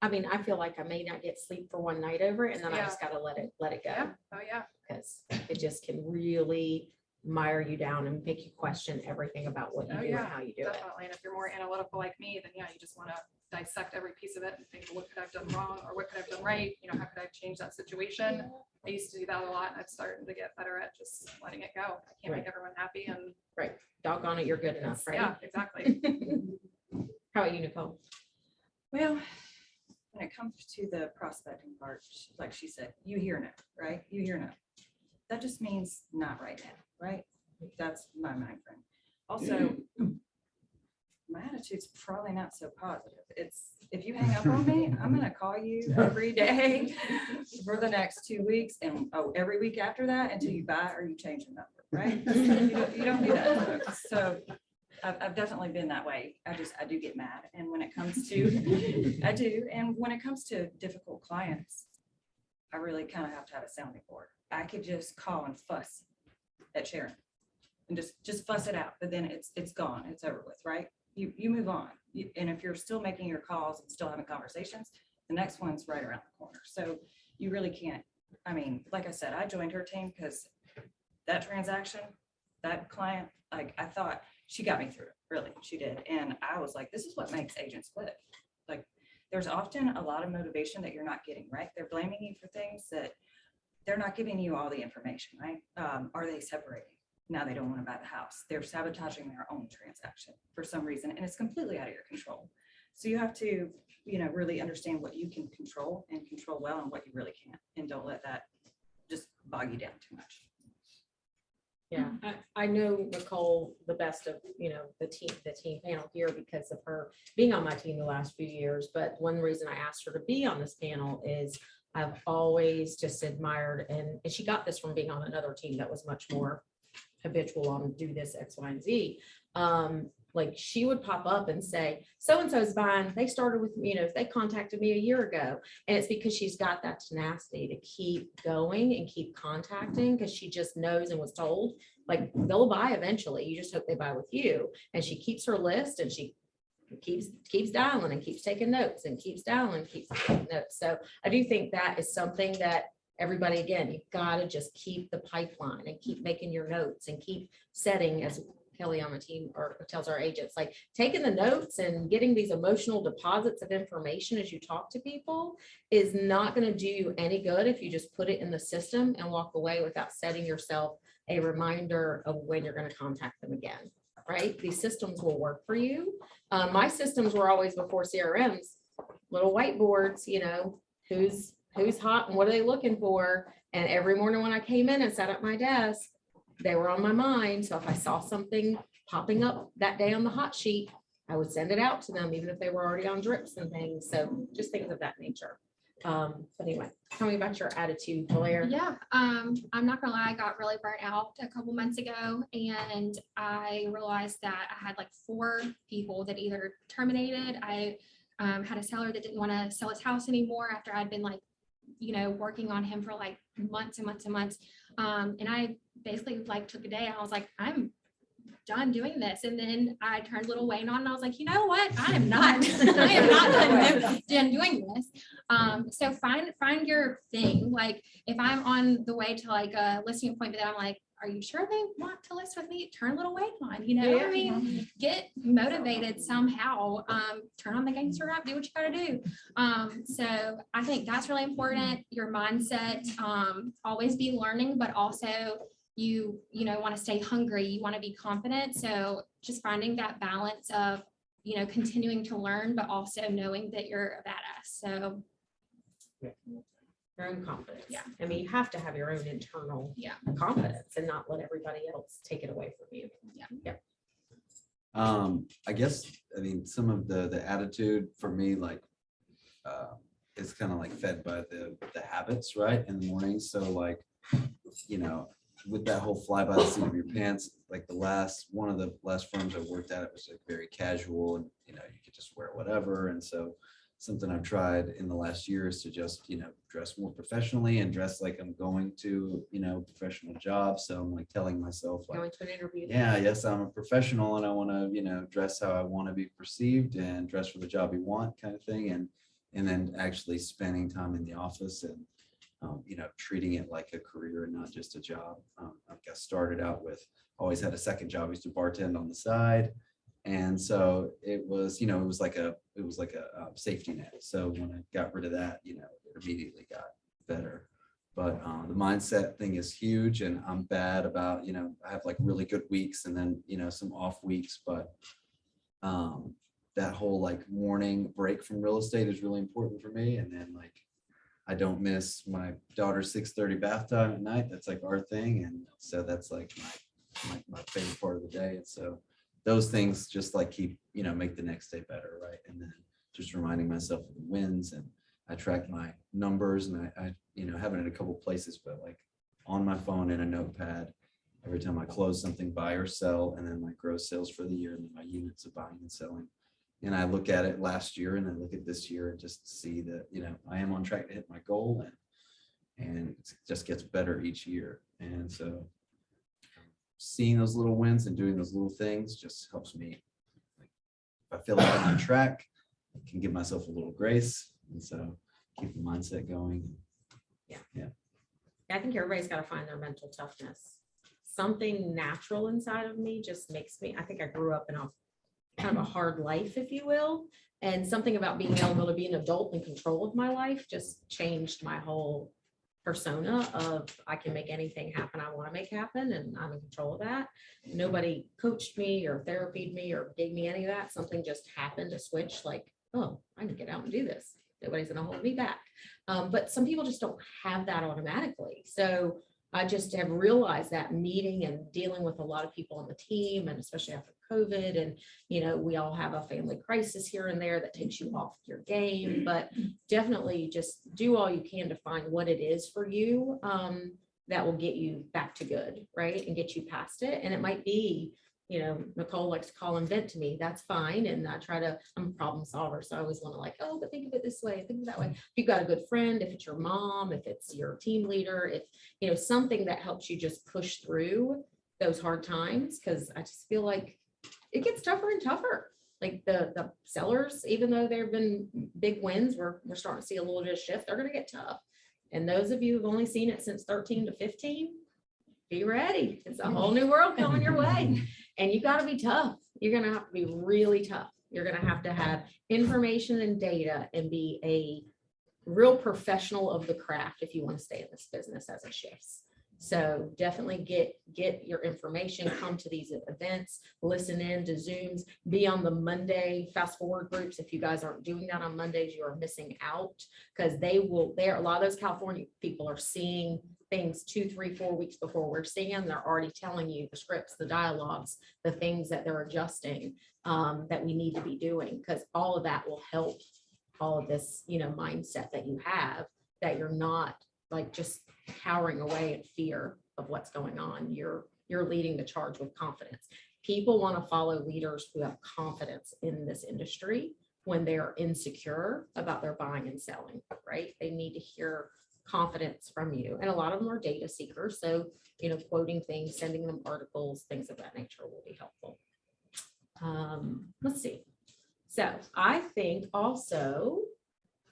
I mean, I feel like I may not get sleep for one night over it, and then I just got to let it go. Yeah. Oh yeah. Because it just can really mire you down and make you question everything about what you do and how you do definitely. And if you're more analytical like me, then you just want to dissect every piece of it and think, well, what could I have done wrong or what could I have done right? How could I have changed that situation? I used to do that a lot, and I've started to get better at just letting it go. I can't make everyone happy, and doggone it, you're good enough, right? Yeah, exactly. How about you, Nicole? Well, when it comes to the prospecting part, like she said, you hear no, right? You hear no. That just means not right now, right? That's my mind frame. Also, my attitude's probably not so positive. It's if you hang up on me, I'm gonna call you every day for the next 2 weeks, and every week after that until you buy or you change the number, right? You don't do that. So I've definitely been that way. I do get mad, and when it comes to and when it comes to difficult clients, I really kind of have to have a sounding board. I could just call and fuss at Sharon and just fuss it out, but then it's gone. It's over with, right? You move on. And if you're still making your calls and still having conversations, the next one's right around the corner. So you really can't. I mean, like I said, I joined her team because that transaction, that client, like I thought she got me through it, really, she did. And I was like, this is what makes agents live. Like, there's often a lot of motivation that you're not getting, right? They're blaming you for things that they're not giving you all the information, right? Are they separating? Now they don't want to buy the house. They're sabotaging their own transaction for some reason, and it's completely out of your control. So you have to, really understand what you can control and control well and what you really can't. And don't let that just bog you down too much. Yeah, I know Nicole the best of, the team panel here because of her being on my team the last few years. But one reason I asked her to be on this panel is I've always just admired, and she got this from being on another team that was much more habitual on do this X, Y, and Z. Like she would pop up and say, so-and-so's buying, they started with me, they contacted me a year ago. And it's because she's got that tenacity to keep going and keep contacting because she just knows and was told, like they'll buy eventually. You just hope they buy with you. And she keeps her list and she keeps dialing and keeps taking notes and keeps dialing and keeps taking notes. So I do think that is something that everybody, again, you've got to just keep the pipeline and keep making your notes and keep setting, as Kelly on the team or tells our agents, like taking the notes and getting these emotional deposits of information as you talk to people is not going to do you any good if you just put it in the system and walk away without setting yourself a reminder of when you're going to contact them again, right? These systems will work for you. My systems were always before CRMs, little whiteboards, who's hot and what are they looking for? And every morning when I came in and sat at my desk, they were on my mind. So if I saw something popping up that day on the hot sheet, I would send it out to them, even if they were already on drips and things. So just things of that nature. But anyway, tell me about your attitude, Blair. Yeah, I'm not gonna lie, I got really burnt out a couple months ago, and I realized that I had like 4 people that either terminated. I had a seller that didn't want to sell his house anymore after I'd been working on him for like months and months and months. And I basically took a day and I was like, I'm done doing this. And then I turned little Wayne on and I was like, you know what? I am not done doing this. So find your thing. Like if I'm on the way to like a listing appointment that I'm like, are you sure they want to list with me? Turn little Wayne on, get motivated somehow, turn on the gangster rap, do what you gotta do. So I think that's really important. Your mindset, always be learning, but also you want to stay hungry, you want to be confident. So just finding that balance of, continuing to learn, but also knowing that you're a badass. So Your own confidence. Yeah. I mean, you have to have your own internal confidence and not let everybody else take it away from you. Yeah. I guess, some of the attitude for me, it's kind of like fed by the habits, right? In the morning. So with that whole fly by the seat of your pants, like one of the last firms I worked at, it was like very casual and, you could just wear whatever. And so something I've tried in the last year is to just, dress more professionally and dress like I'm going to, professional job. So I'm like telling myself like, Going to an interview. yes, I'm a professional and I want to, dress how I want to be perceived and dress for the job you want kind of thing. And then actually spending time in the office and, treating it like a career and not just a job. I got started out with, always had a second job. I used to bartend on the side. And so it was, it was like a safety net. So when I got rid of that, it immediately got better. But the mindset thing is huge, and I'm bad about, I have like really good weeks and then, some off weeks, but that whole like morning break from real estate is really important for me. And then I don't miss my daughter's 6:30 bath time at night. That's like our thing. And so that's like my favorite part of the day. And so those things just keep, make the next day better. Right. And then just reminding myself of the wins, and I track my numbers, and I have it in a couple places, but on my phone in a notepad, every time I close something, buy or sell, and then my gross sales for the year and then my units of buying and selling. And I look at it last year and I look at this year and just see that, I am on track to hit my goal, and it just gets better each year. And so seeing those little wins and doing those little things just helps me. If I feel like I'm on track, I can give myself a little grace. And so keep the mindset going. I think everybody's got to find their mental toughness something natural inside of me just makes me, I think I grew up in a kind of a hard life, if you will. And something about being able to be an adult in control of my life just changed my whole persona of I can make anything happen I want to make happen, and I'm in control of that. Nobody coached me or therapied me or gave me any of that. Something just happened to switch like, oh, I can get out and do this. Nobody's going to hold me back. But some people just don't have that automatically. So I just have realized that meeting and dealing with a lot of people on the team, and especially after COVID, and we all have a family crisis here and there that takes you off your game, but definitely just do all you can to find what it is for you that will get you back to good, right? And get you past it. And it might be, Nicole likes to call and vent to me. That's fine. And I'm a problem solver. So I always want to like, oh, but think of it this way, think of it that way. If you've got a good friend, if it's your mom, if it's your team leader, if, something that helps you just push through those hard times. Cause I just feel like it gets tougher and tougher. Like the sellers, even though there have been big wins, we're starting to see a little bit of shift. They're going to get tough. And those of you who've only seen it since 13 to 15, be ready. It's a whole new world coming your way. And you got to be tough. You're going to have to be really tough. You're going to have information and data and be a real professional of the craft if you want to stay in this business as it shifts. So definitely get your information, come to these events, listen in to Zooms, be on the Monday fast forward groups. If you guys aren't doing that on Mondays, you are missing out, because a lot of those California people are seeing things 2, 3, 4 weeks before we're seeing. They're already telling you the scripts, the dialogues, the things that they're adjusting that we need to be doing, because all of that will help all of this, mindset that you have, that you're not like just cowering away in fear of what's going on. You're leading the charge with confidence. People want to follow leaders who have confidence in this industry when they're insecure about their buying and selling, right? They need to hear confidence from you. And a lot of them are data seekers. So, quoting things, sending them articles, things of that nature will be helpful. Let's see. So I think also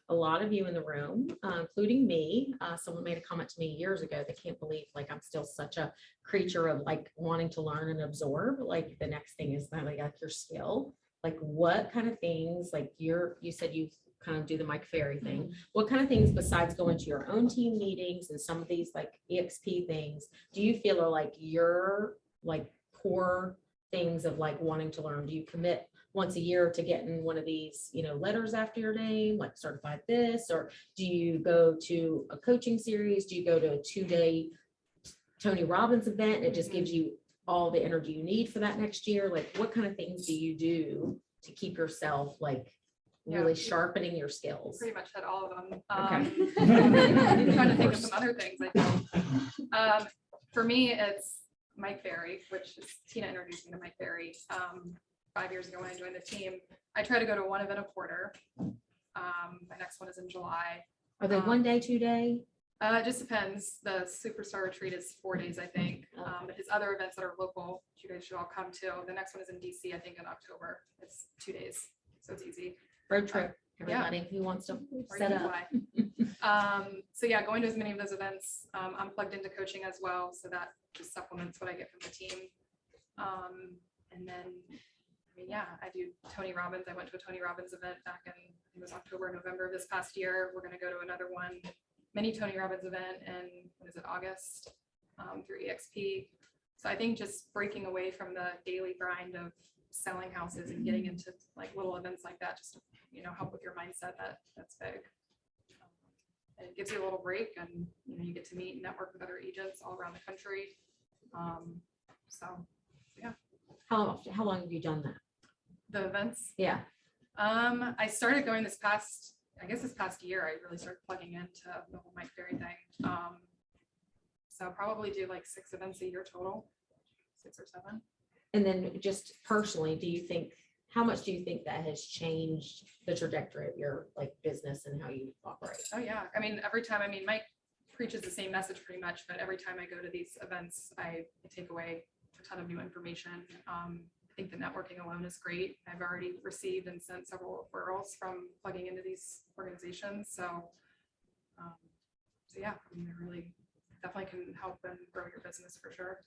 a lot of you in the room, including me, someone made a comment to me years ago, they can't believe like I'm still such a creature of like wanting to learn and absorb. Like the next thing is kind of like your skill. Like what kind of things, like you said you kind of do the Mike Ferry thing. What kind of things besides going to your own team meetings and some of these like EXP things, do you feel are like your like core things of like wanting to learn? Do you commit once a year to getting one of these, letters after your name, like certified this, or do you go to a coaching series? Do you go to a 2-day Tony Robbins event? And it just gives you all the energy you need for that next year. Like what kind of things do you do to keep yourself like really sharpening your skills? Pretty much had all of them. Okay. I'm trying to think of some other things. I think. For me, it's Mike Ferry, which is Tina introduced me to Mike Ferry 5 years ago when I joined the team. I try to go to one event a quarter. My next one is in July. Are they 1 day, 2 day? It just depends. The Superstar Retreat is 4 days, I think. But his other events that are local, you guys should all come to. The next one is in DC, I think in October. It's 2 days, so it's easy. Road trip, everybody who wants to set up. So yeah, going to as many of those events. I'm plugged into coaching as well, so that just supplements what I get from the team. And then, I do Tony Robbins. I went to a Tony Robbins event back in, it was October, November of this past year. We're going to go to another one, mini Tony Robbins event, and August through EXP. So I think just breaking away from the daily grind of selling houses and getting into like little events like that, just to, help with your mindset, that's big. And it gives you a little break, and you get to meet and network with other agents all around the country. So yeah. How long have you done that? The events. Yeah. I started going this past year. I really started plugging into the whole Mike Ferry thing. So I'll probably do like 6 events a year total, 6 or 7. And then just personally, how much do you think that has changed the trajectory of your like business and how you operate? Oh yeah. Every time, Mike preaches the same message pretty much, but every time I go to these events, I take away a ton of new information. I think the networking alone is great. I've already received and sent several referrals from plugging into these organizations. So yeah, it really definitely can help and grow your business for sure.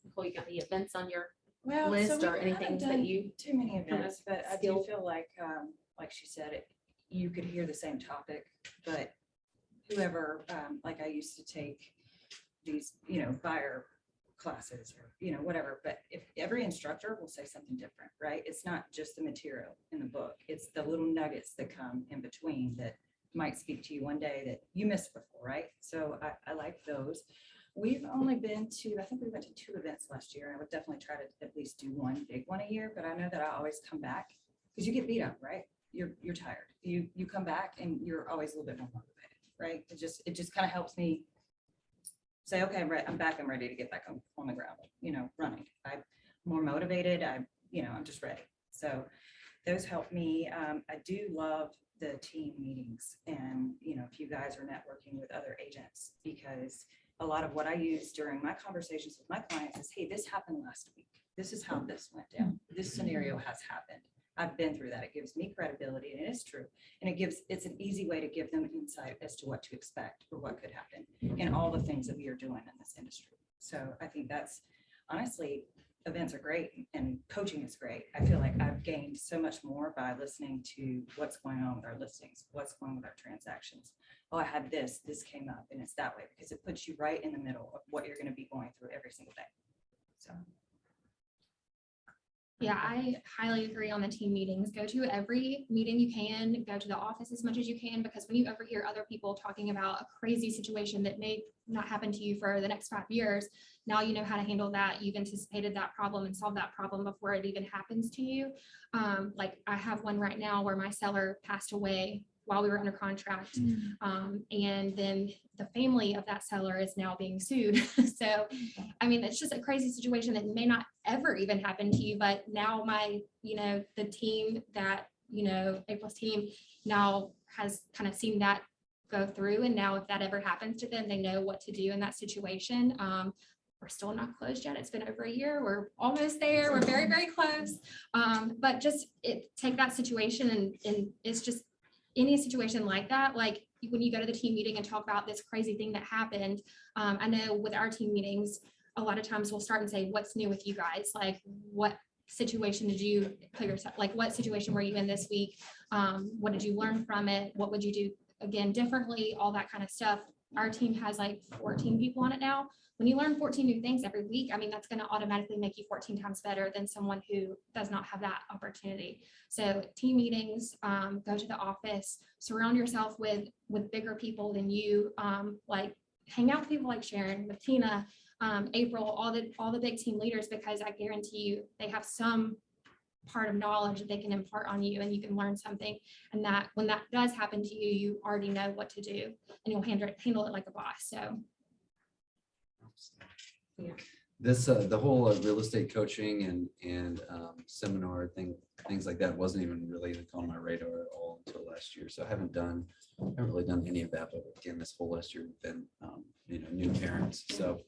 Nicole, you got any events on your Well, list so or we anything haven't that done you? too many events, but I do skill? feel like she said, you could hear the same topic, but whoever, like I used to take these, buyer classes or, whatever, but if every instructor will say something different, right? It's not just the material in the book, it's the little nuggets that come in between that might speak to you one day that you missed before, right? So I like those. We've only been to, I think we went to 2 events last year, and I would definitely try to at least do one big one a year, but I know that I always come back because you get beat up, right? You're tired. You come back and you're always a little bit more motivated, right? It just kind of helps me say, okay, I'm back. I'm ready to get back on the ground, running. I'm more motivated. I'm just ready. So those help me. I do love the team meetings and, if you guys are networking with other agents, because a lot of what I use during my conversations with my clients is, hey, this happened last week. This is how this went down. This scenario has happened. I've been through that. It gives me credibility, and it is true. And it's an easy way to give them insight as to what to expect or what could happen in all the things that we are doing in this industry. So I think that's honestly, events are great and coaching is great. I feel like I've gained so much more by listening to what's going on with our listings, what's going on with our transactions. Oh, I had this came up, and it's that way because it puts you right in the middle of what you're going to be going through every single day. So. Yeah, I highly agree on the team meetings. Go to every meeting you can, go to the office as much as you can, because when you overhear other people talking about a crazy situation that may not happen to you for the next 5 years, now you know how to handle that. You've anticipated that problem and solved that problem before it even happens to you. Like I have one right now where my seller passed away while we were under contract. And then the family of that seller is now being sued. So, I mean, it's just a crazy situation that may not ever even happen to you, but now the team that, April's team now has kind of seen that go through. And now if that ever happens to them, they know what to do in that situation. We're still not closed yet. It's been over a year. We're almost there. We're very, very close. But just take that situation and it's just, any situation like that, like when you go to the team meeting and talk about this crazy thing that happened, I know with our team meetings, a lot of times we'll start and say, what's new with you guys? Like, what situation did you put yourself, like what situation were you in this week? What did you learn from it? What would you do again differently? All that kind of stuff. Our team has like 14 people on it now. When you learn 14 new things every week, I mean, that's going to automatically make you 14 times better than someone who does not have that opportunity. So team meetings, go to the office, surround yourself with bigger people than you, like hang out with people like Sharon, with Tina, April, all the big team leaders, because I guarantee you they have some part of knowledge that they can impart on you and you can learn something. And that when that does happen to you, you already know what to do and you'll handle it like a boss. So. Yeah. This the whole real estate coaching and seminar things like that wasn't even really on my radar at all until last year. So I haven't really done any of that. But again, this whole last year we've been new parents. So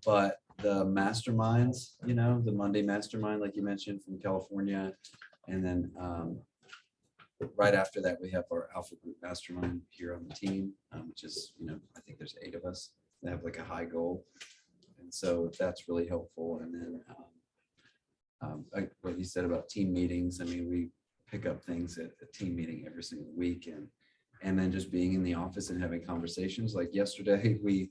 but the masterminds, the Monday mastermind, like you mentioned, from California, and then right after that we have our Alpha Group mastermind here on the team, which is I think there's 8 of us. They have like a high goal, and so that's really helpful. And then like what you said about team meetings, I mean, we pick up things at a team meeting every single week, and then just being in the office and having conversations. Like yesterday we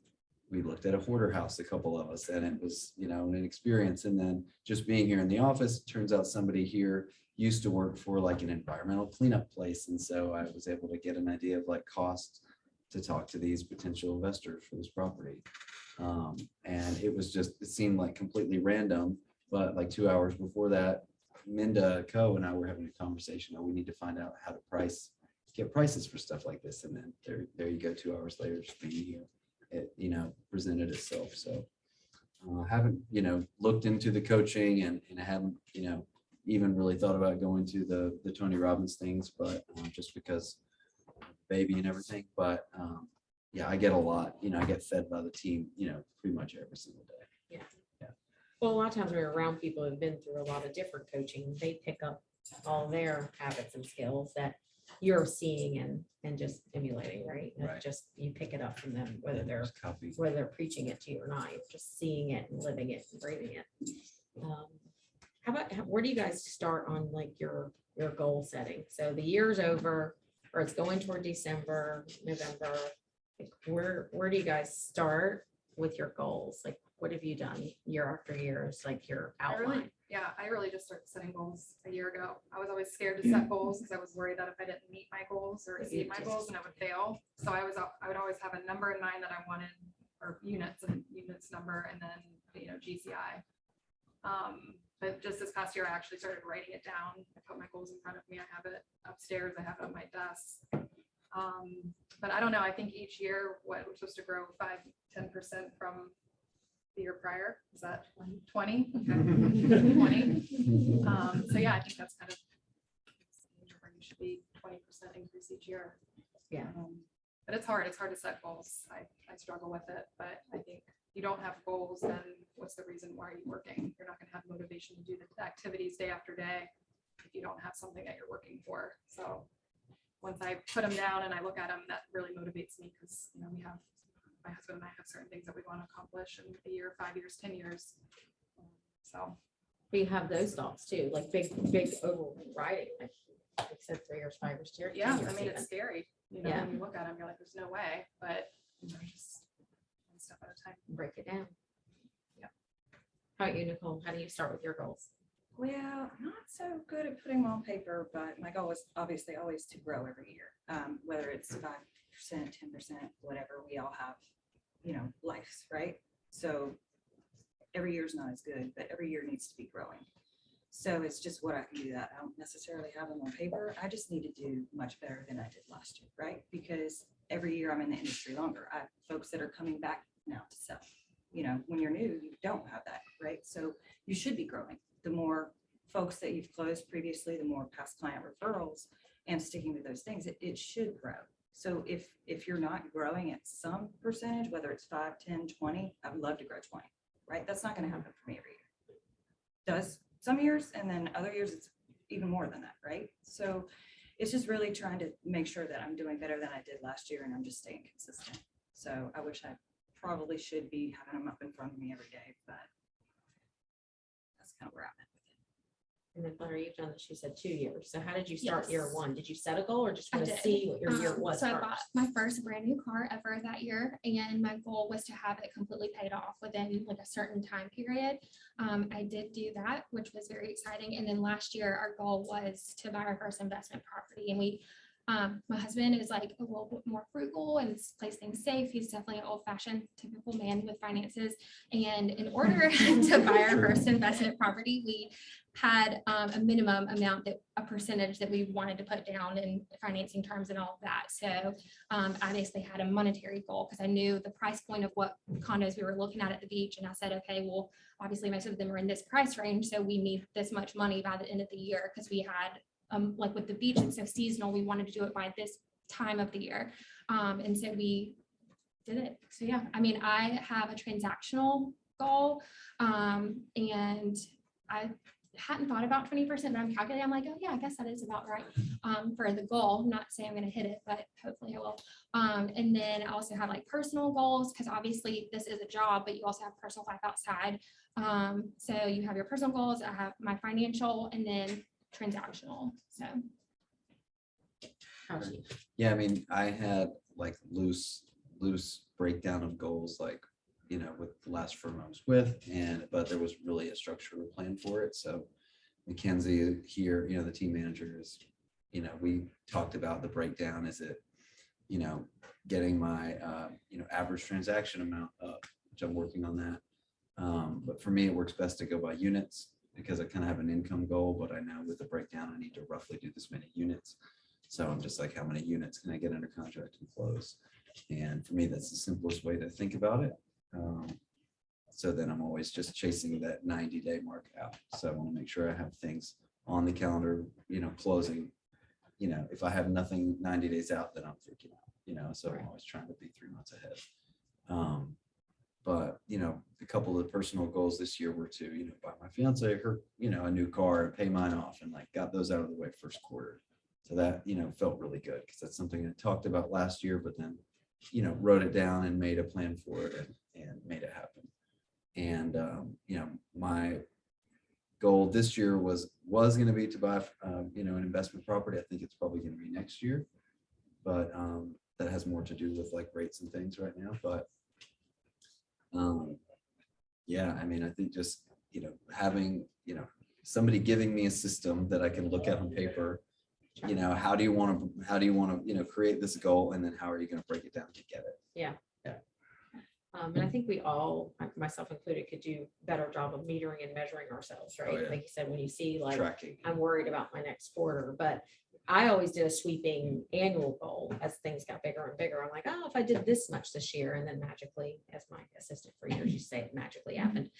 looked at a hoarder house, a couple of us, and it was an experience. And then just being here in the office, it turns out somebody here used to work for like an environmental cleanup place, and so I was able to get an idea of like cost to talk to these potential investors for this property. And it seemed like completely random, but like 2 hours before that, Minda Co and I were having a conversation. We need to find out how to get prices for stuff like this. And then there you go, 2 hours later, just being here, it presented itself. So I haven't looked into the coaching and I haven't even really thought about going to the Tony Robbins things, but just because baby and everything. But yeah, I get a lot, I get fed by the team, pretty much every single day. Yeah. Well, a lot of times we're around people who've been through a lot of different coaching. They pick up all their habits and skills that you're seeing and just emulating, right? And Right. just, you pick it up from them, whether they're, Just copy. whether they're preaching it to you or not, you're just seeing it and living it and breathing it. How about, where do you guys start on like your goal setting? So the year's over, or it's going toward December, November. Like where do you guys start with your goals? Like, what have you done year after year? Is like your outline. I really just started setting goals a year ago. I was always scared to set goals because I was worried that if I didn't meet my goals or That exceed you'd my just- goals, then I would fail. So I would always have a number in mind that I wanted, or units number, and then, GCI. But just this past year, I actually started writing it down. I put my goals in front of me. I have it upstairs. I have it on my desk. But I don't know. I think each year, what we're supposed to grow 5-10% from the year prior. Is that 20? Okay. 20. So yeah, I think that's kind of where you should be 20% increase each year. Yeah. But it's hard. It's hard to set goals. I struggle with it, but I think you don't have goals, then what's the reason why are you working? You're not going to have motivation to do the activities day after day if you don't have something that you're working for. So once I put them down and I look at them, that really motivates me because, we have, my husband and I have certain things that we want to accomplish in a year, 5 years, 10 years. So We have those thoughts too, like big overriding, like 3 years, 5 years, 10 yeah, years I mean, even. it's scary. Yeah. When you look at them, you're like, there's no way, but just one step at a time. Break it down. Yeah. How about you, Nicole? How do you start with your goals? Well, I'm not so good at putting them on paper, but my goal is obviously always to grow every year. Whether it's 5%, 10%, whatever, we all have, lives, right? So every year is not as good, but every year needs to be growing. So it's just what I can do that. I don't necessarily have them on paper. I just need to do much better than I did last year, right? Because every year I'm in the industry longer. I have folks that are coming back now to sell. When you're new, you don't have that, right? So you should be growing. The more folks that you've closed previously, the more past client referrals and sticking with those things, it should grow. So if you're not growing at some percentage, whether it's 5, 10, 20, I'd love to grow 20, right? That's not going to happen for me every year. Does some years, and then other years it's even more than that, right? So it's just really trying to make sure that I'm doing better than I did last year and I'm just staying consistent. So I wish I probably should be having them up in front of me every day, but that's kind of where I'm at with it. And then Larry, you've done this, you said 2 years. So how did you start year Yes. one? Did you set a goal or just I want to did. see what your year was So I bought first? my first brand new car ever that year, and my goal was to have it completely paid off within like a certain time period. I did do that, which was very exciting. And then last year, our goal was to buy our first investment property, and my husband is like a little bit more frugal and plays things safe. He's definitely an old-fashioned, typical man with finances. And in order to buy our first investment property, we had a minimum amount, that a percentage that we wanted to put down in financing terms and all of that. So I basically had a monetary goal because I knew the price point of what condos we were looking at the beach. And I said, okay, well, obviously most of them are in this price range, so we need this much money by the end of the year, because we had like with the beach, it's so seasonal, we wanted to do it by this time of the year. And so we did it. So yeah, I mean, I have a transactional goal, and I hadn't thought about 20%, but I'm calculating, I'm like, oh yeah, I guess that is about right for the goal. I'm not saying I'm going to hit it, but hopefully I will. And then I also have like personal goals, because obviously this is a job, but you also have personal life outside. So you have your personal goals, I have my financial, and then transactional. So How do you- Yeah, I mean, I had like loose breakdown of goals, like, with the last firm I was with, but there was really a structural plan for it. So Mackenzie here, the team manager is, we talked about the breakdown. Is it, getting my, average transaction amount up, which I'm working on that. But for me, it works best to go by units, because I kind of have an income goal, but I know with the breakdown, I need to roughly do this many units. So I'm just like, how many units can I get under contract and close? And for me, that's the simplest way to think about it. So then I'm always just chasing that 90-day mark out. So I want to make sure I have things on the calendar, closing. If I have nothing 90 days out, then I'm freaking out, so I'm always trying to be 3 months ahead. But, a couple of the personal goals this year were to, buy my fiance her, a new car and pay mine off, and like got those out of the way first quarter. So that, you know, felt really good because that's something I talked about last year, but then, you know, wrote it down and made a plan for it and made it happen. And, you know, my goal this year was going to be to buy, you know, an investment property. I think it's probably going to be next year, but that has more to do with like rates and things right now. But yeah, I mean, I think just, you know, having, you know, somebody giving me a system that I can look at on paper, you know, how do you want to, you know, create this goal, and then how are you going to break it down to get it? And I think we all, myself included, could do a better job of metering and measuring ourselves, right? yeah. Like you said, when you see like, Tracking. I'm worried about my next quarter, but I always did a sweeping annual goal as things got bigger and bigger. I'm like, oh, if I did this much this year, and then magically, as my assistant for years, you say it magically happened.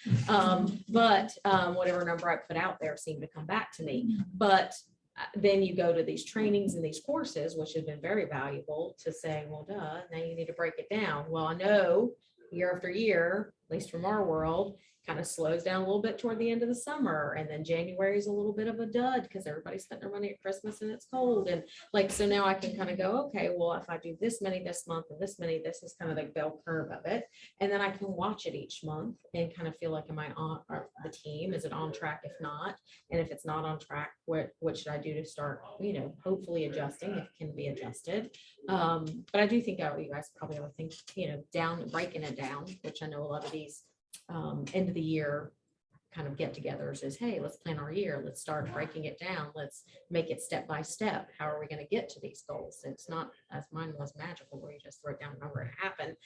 But whatever number I put out there seemed to come back to me. But then you go to these trainings and these courses, which have been very valuable, to say, well, duh, now you need to break it down. Well, I know year after year, at least from our world, kind of slows down a little bit toward the end of the summer. And then January is a little bit of a dud because everybody spent their money at Christmas and it's cold. And like, so now I can kind of go, okay, well, if I do this many this month and this many, this is kind of the bell curve of it. And then I can watch it each month and kind of feel like, am I on the team? Is it on track? If not, and if it's not on track, what should I do to start, you know, hopefully adjusting if it can be adjusted. But I do think you guys probably ought to think, you know, breaking it down, which I know a lot of these end of the year kind of get-togethers is, hey, let's plan our year. Let's start breaking it down. Let's make it step by step. How are we going to get to these goals? It's not, as mine was, magical where you just throw it down a number and it happened.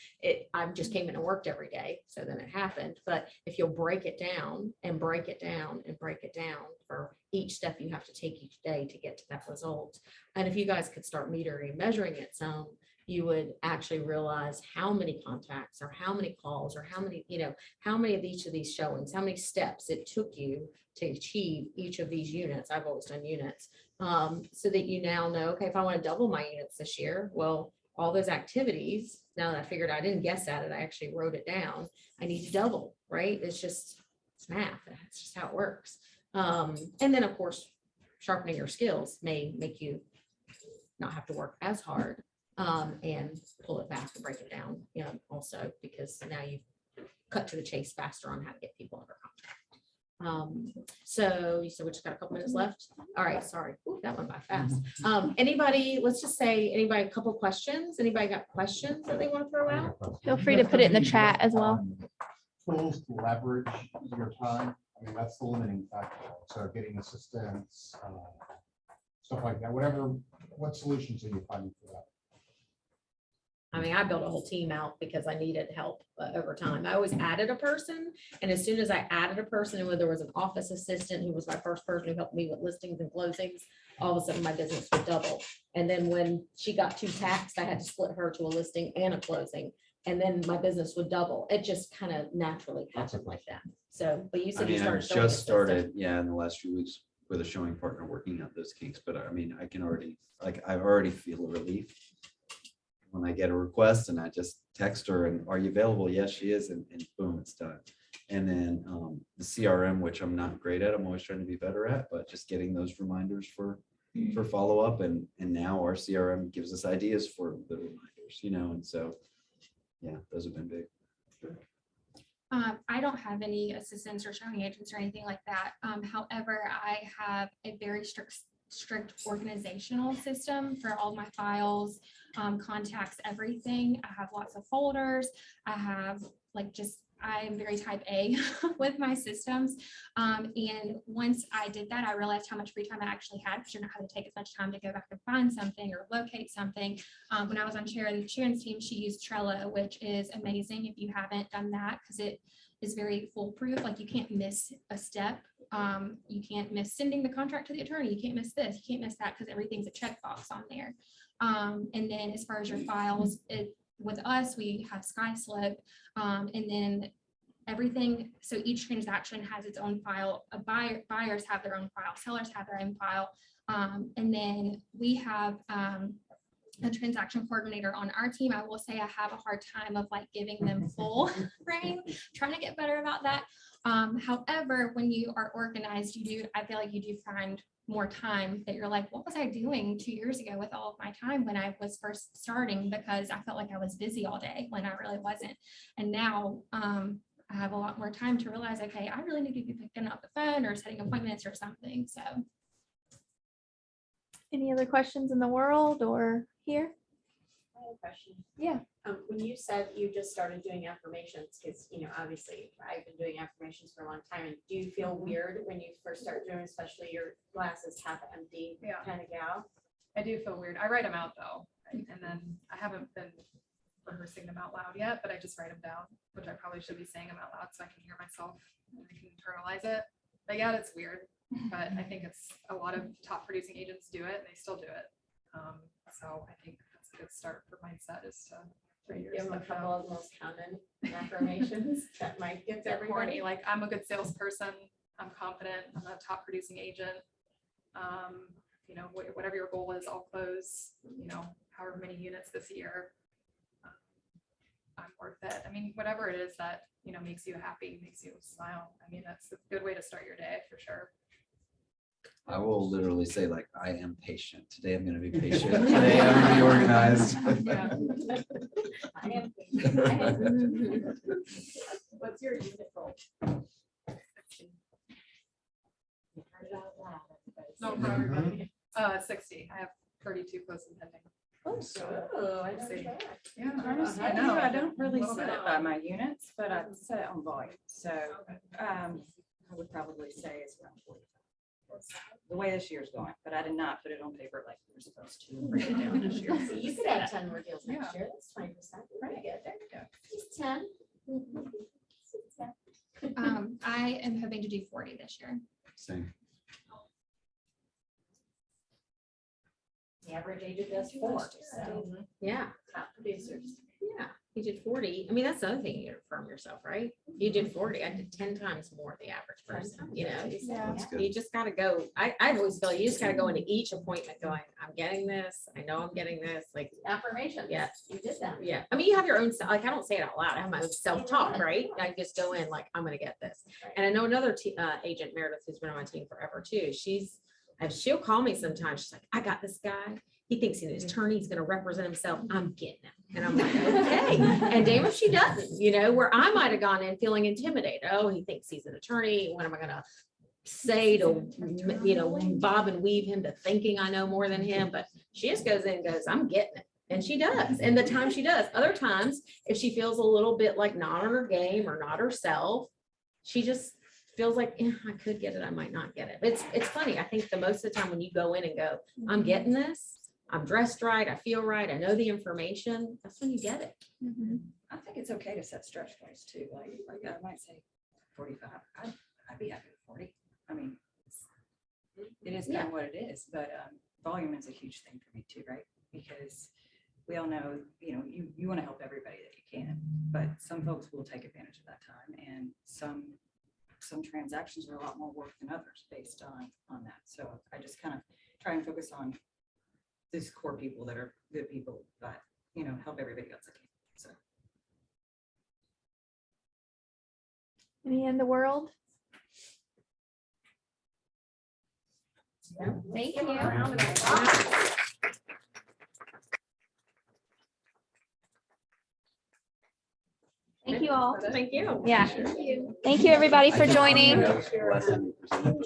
I just came in and worked every day, so then it happened. But if you'll break it down and break it down and break it down for each step you have to take each day to get to that result, and if you guys could start metering and measuring it some, you would actually realize how many contacts or how many calls or how many, you know, how many of each of these showings, how many steps it took you to achieve each of these units. I've always done units, so that you now know, okay, if I want to double my units this year, well, all those activities, now that I figured I didn't guess at it, I actually wrote it down. I need to double, right? It's math. That's just how it works. And then of course, sharpening your skills may make you not have to work as hard. And pull it back and break it down, you know, also because now you've cut to the chase faster on how to get people under contract. So you said we just got a couple minutes left. All right, sorry. Ooh, that went by fast. Anybody, let's just say anybody, a couple questions. Anybody got questions that they want to throw out? Feel free to put it in the chat as well. Tools to leverage your time. I mean, that's the limiting factor. So getting assistance, stuff like that, what solutions are you finding for that? I mean, I built a whole team out because I needed help over time. I always added a person. And as soon as I added a person, and there was an office assistant who was my first person who helped me with listings and closings, all of a sudden my business would double. And then when she got too taxed, I had to split her to a listing and a closing. And then my business would double. It just kind of naturally happened like that. So, but you I said you mean, started. I've showing just us this started, yeah, in the last few weeks with a showing partner working out those kinks, but I mean, I can already, like, I already feel a relief when I get a request and I just text her and are you available? Yes, she is. And boom, it's done. And then the CRM, which I'm not great at, I'm always trying to be better at, but just getting those reminders for follow-up. And now our CRM gives us ideas for the reminders, you know, and so, yeah, those have been big. I don't have any assistants or showing agents or anything like that. However, I have a very strict organizational system for all my files, contacts, everything. I have lots of folders. I have I'm very type A with my systems. And once I did that, I realized how much free time I actually had because you're not having to take as much time to go back and find something or locate something. When I was on Sharon's team, she used Trello, which is amazing if you haven't done that because it is very foolproof. Like you can't miss a step. You can't miss sending the contract to the attorney. You can't miss this. You can't miss that because everything's a checkbox on there. And then as far as your files, with us, we have SkySlip, and then everything. So each transaction has its own file. Buyers have their own file. Sellers have their own file. And then we have a transaction coordinator on our team. I will say I have a hard time of like giving them full reign, trying to get better about that. However, when you are organized, I feel like you do find more time that you're like, what was I doing 2 years ago with all of my time when I was first starting? Because I felt like I was busy all day when I really wasn't. And now I have a lot more time to realize, okay, I really need to be picking up the phone or setting appointments or something. So Any other questions in the world or here? I have a question. Yeah. When you said you just started doing affirmations, because, obviously I've been doing affirmations for a long time. And do you feel weird when you first start doing, especially your glass is half empty Yeah. kind of gal? I do feel weird. I write them out though. And then I haven't been rehearsing them out loud yet, but I just write them down, which I probably should be saying them out loud so I can hear myself and I can internalize it. But yeah, it's weird, but I think it's a lot of top producing agents do it and they still do it. So I think that's a good start for mindset is to write Give them a yourself couple out. of the most common affirmations that might get They're corny, everybody. like I'm a good salesperson, I'm confident, I'm a top producing agent. Whatever your goal is, I'll close, however many units this year. I'm worth it. I mean, whatever it is that, makes you happy, makes you smile. I mean, that's a good way to start your day for sure. I will literally say like, I am patient. Today I'm gonna be patient. Today I'm gonna be organized. Yeah. I am. What's your unit goal? No, for everybody. 60. I have 32 close and pending. Oh, I see. see. Yeah, Honestly, I know. I don't really Little set bit. it by my units, but I set it on volume. So I would probably say it's around 45. The way this year's going, but I did not put it on paper like we were supposed to. and break it down this year. So you could have 10 more deals next Yeah. year. That's 20%. Pretty good. There you go. Just 10. I am hoping to do 40 this year. Same. The average age of this 4. So Yeah, top producers. yeah. You did 40. I mean, that's the other thing you affirm yourself, right? You did 40. I did 10 times more the average person, Yeah. That's good. You just gotta go. I always feel you just gotta go into each appointment going, I'm getting this. I know I'm getting this. Like, Affirmations. Yeah. You did that. yeah. I mean, you have your own, like, I don't say it out loud. I have my own self-talk, right? I just go in like, I'm gonna get this. And I know another agent, Meredith, who's been on my team forever too. She'll call me sometimes. She's like, I got this guy. He thinks he's an attorney. He's going to represent himself. I'm getting him. And I'm like, okay. And damn if she doesn't, where I might have gone in feeling intimidated. Oh, he thinks he's an attorney. What am I going to say to, bob and weave him to thinking I know more than him? But she just goes in and goes, I'm getting it. And she does. And the time she does. Other times, if she feels a little bit like not on her game or not herself, she just feels like, I could get it. I might not get it. But it's funny. I think the most of the time when you go in and go, I'm getting this, I'm dressed right, I feel right, I know the information, that's when you get it. I think it's okay to set stretch goals too. Like I might say 45. I'd be happy with 40. I mean, it is kind of what it is, but volume is a huge thing for me too, right? Because we all know, you want to help everybody that you can, but some folks will take advantage of that time, and some transactions are a lot more work than others based on that. So I just kind of try and focus on these core people that are good people, but help everybody else I can. So Any in the world? Thank you. Thank you all. Thank you. Yeah. Thank you, everybody, for joining. Blessing.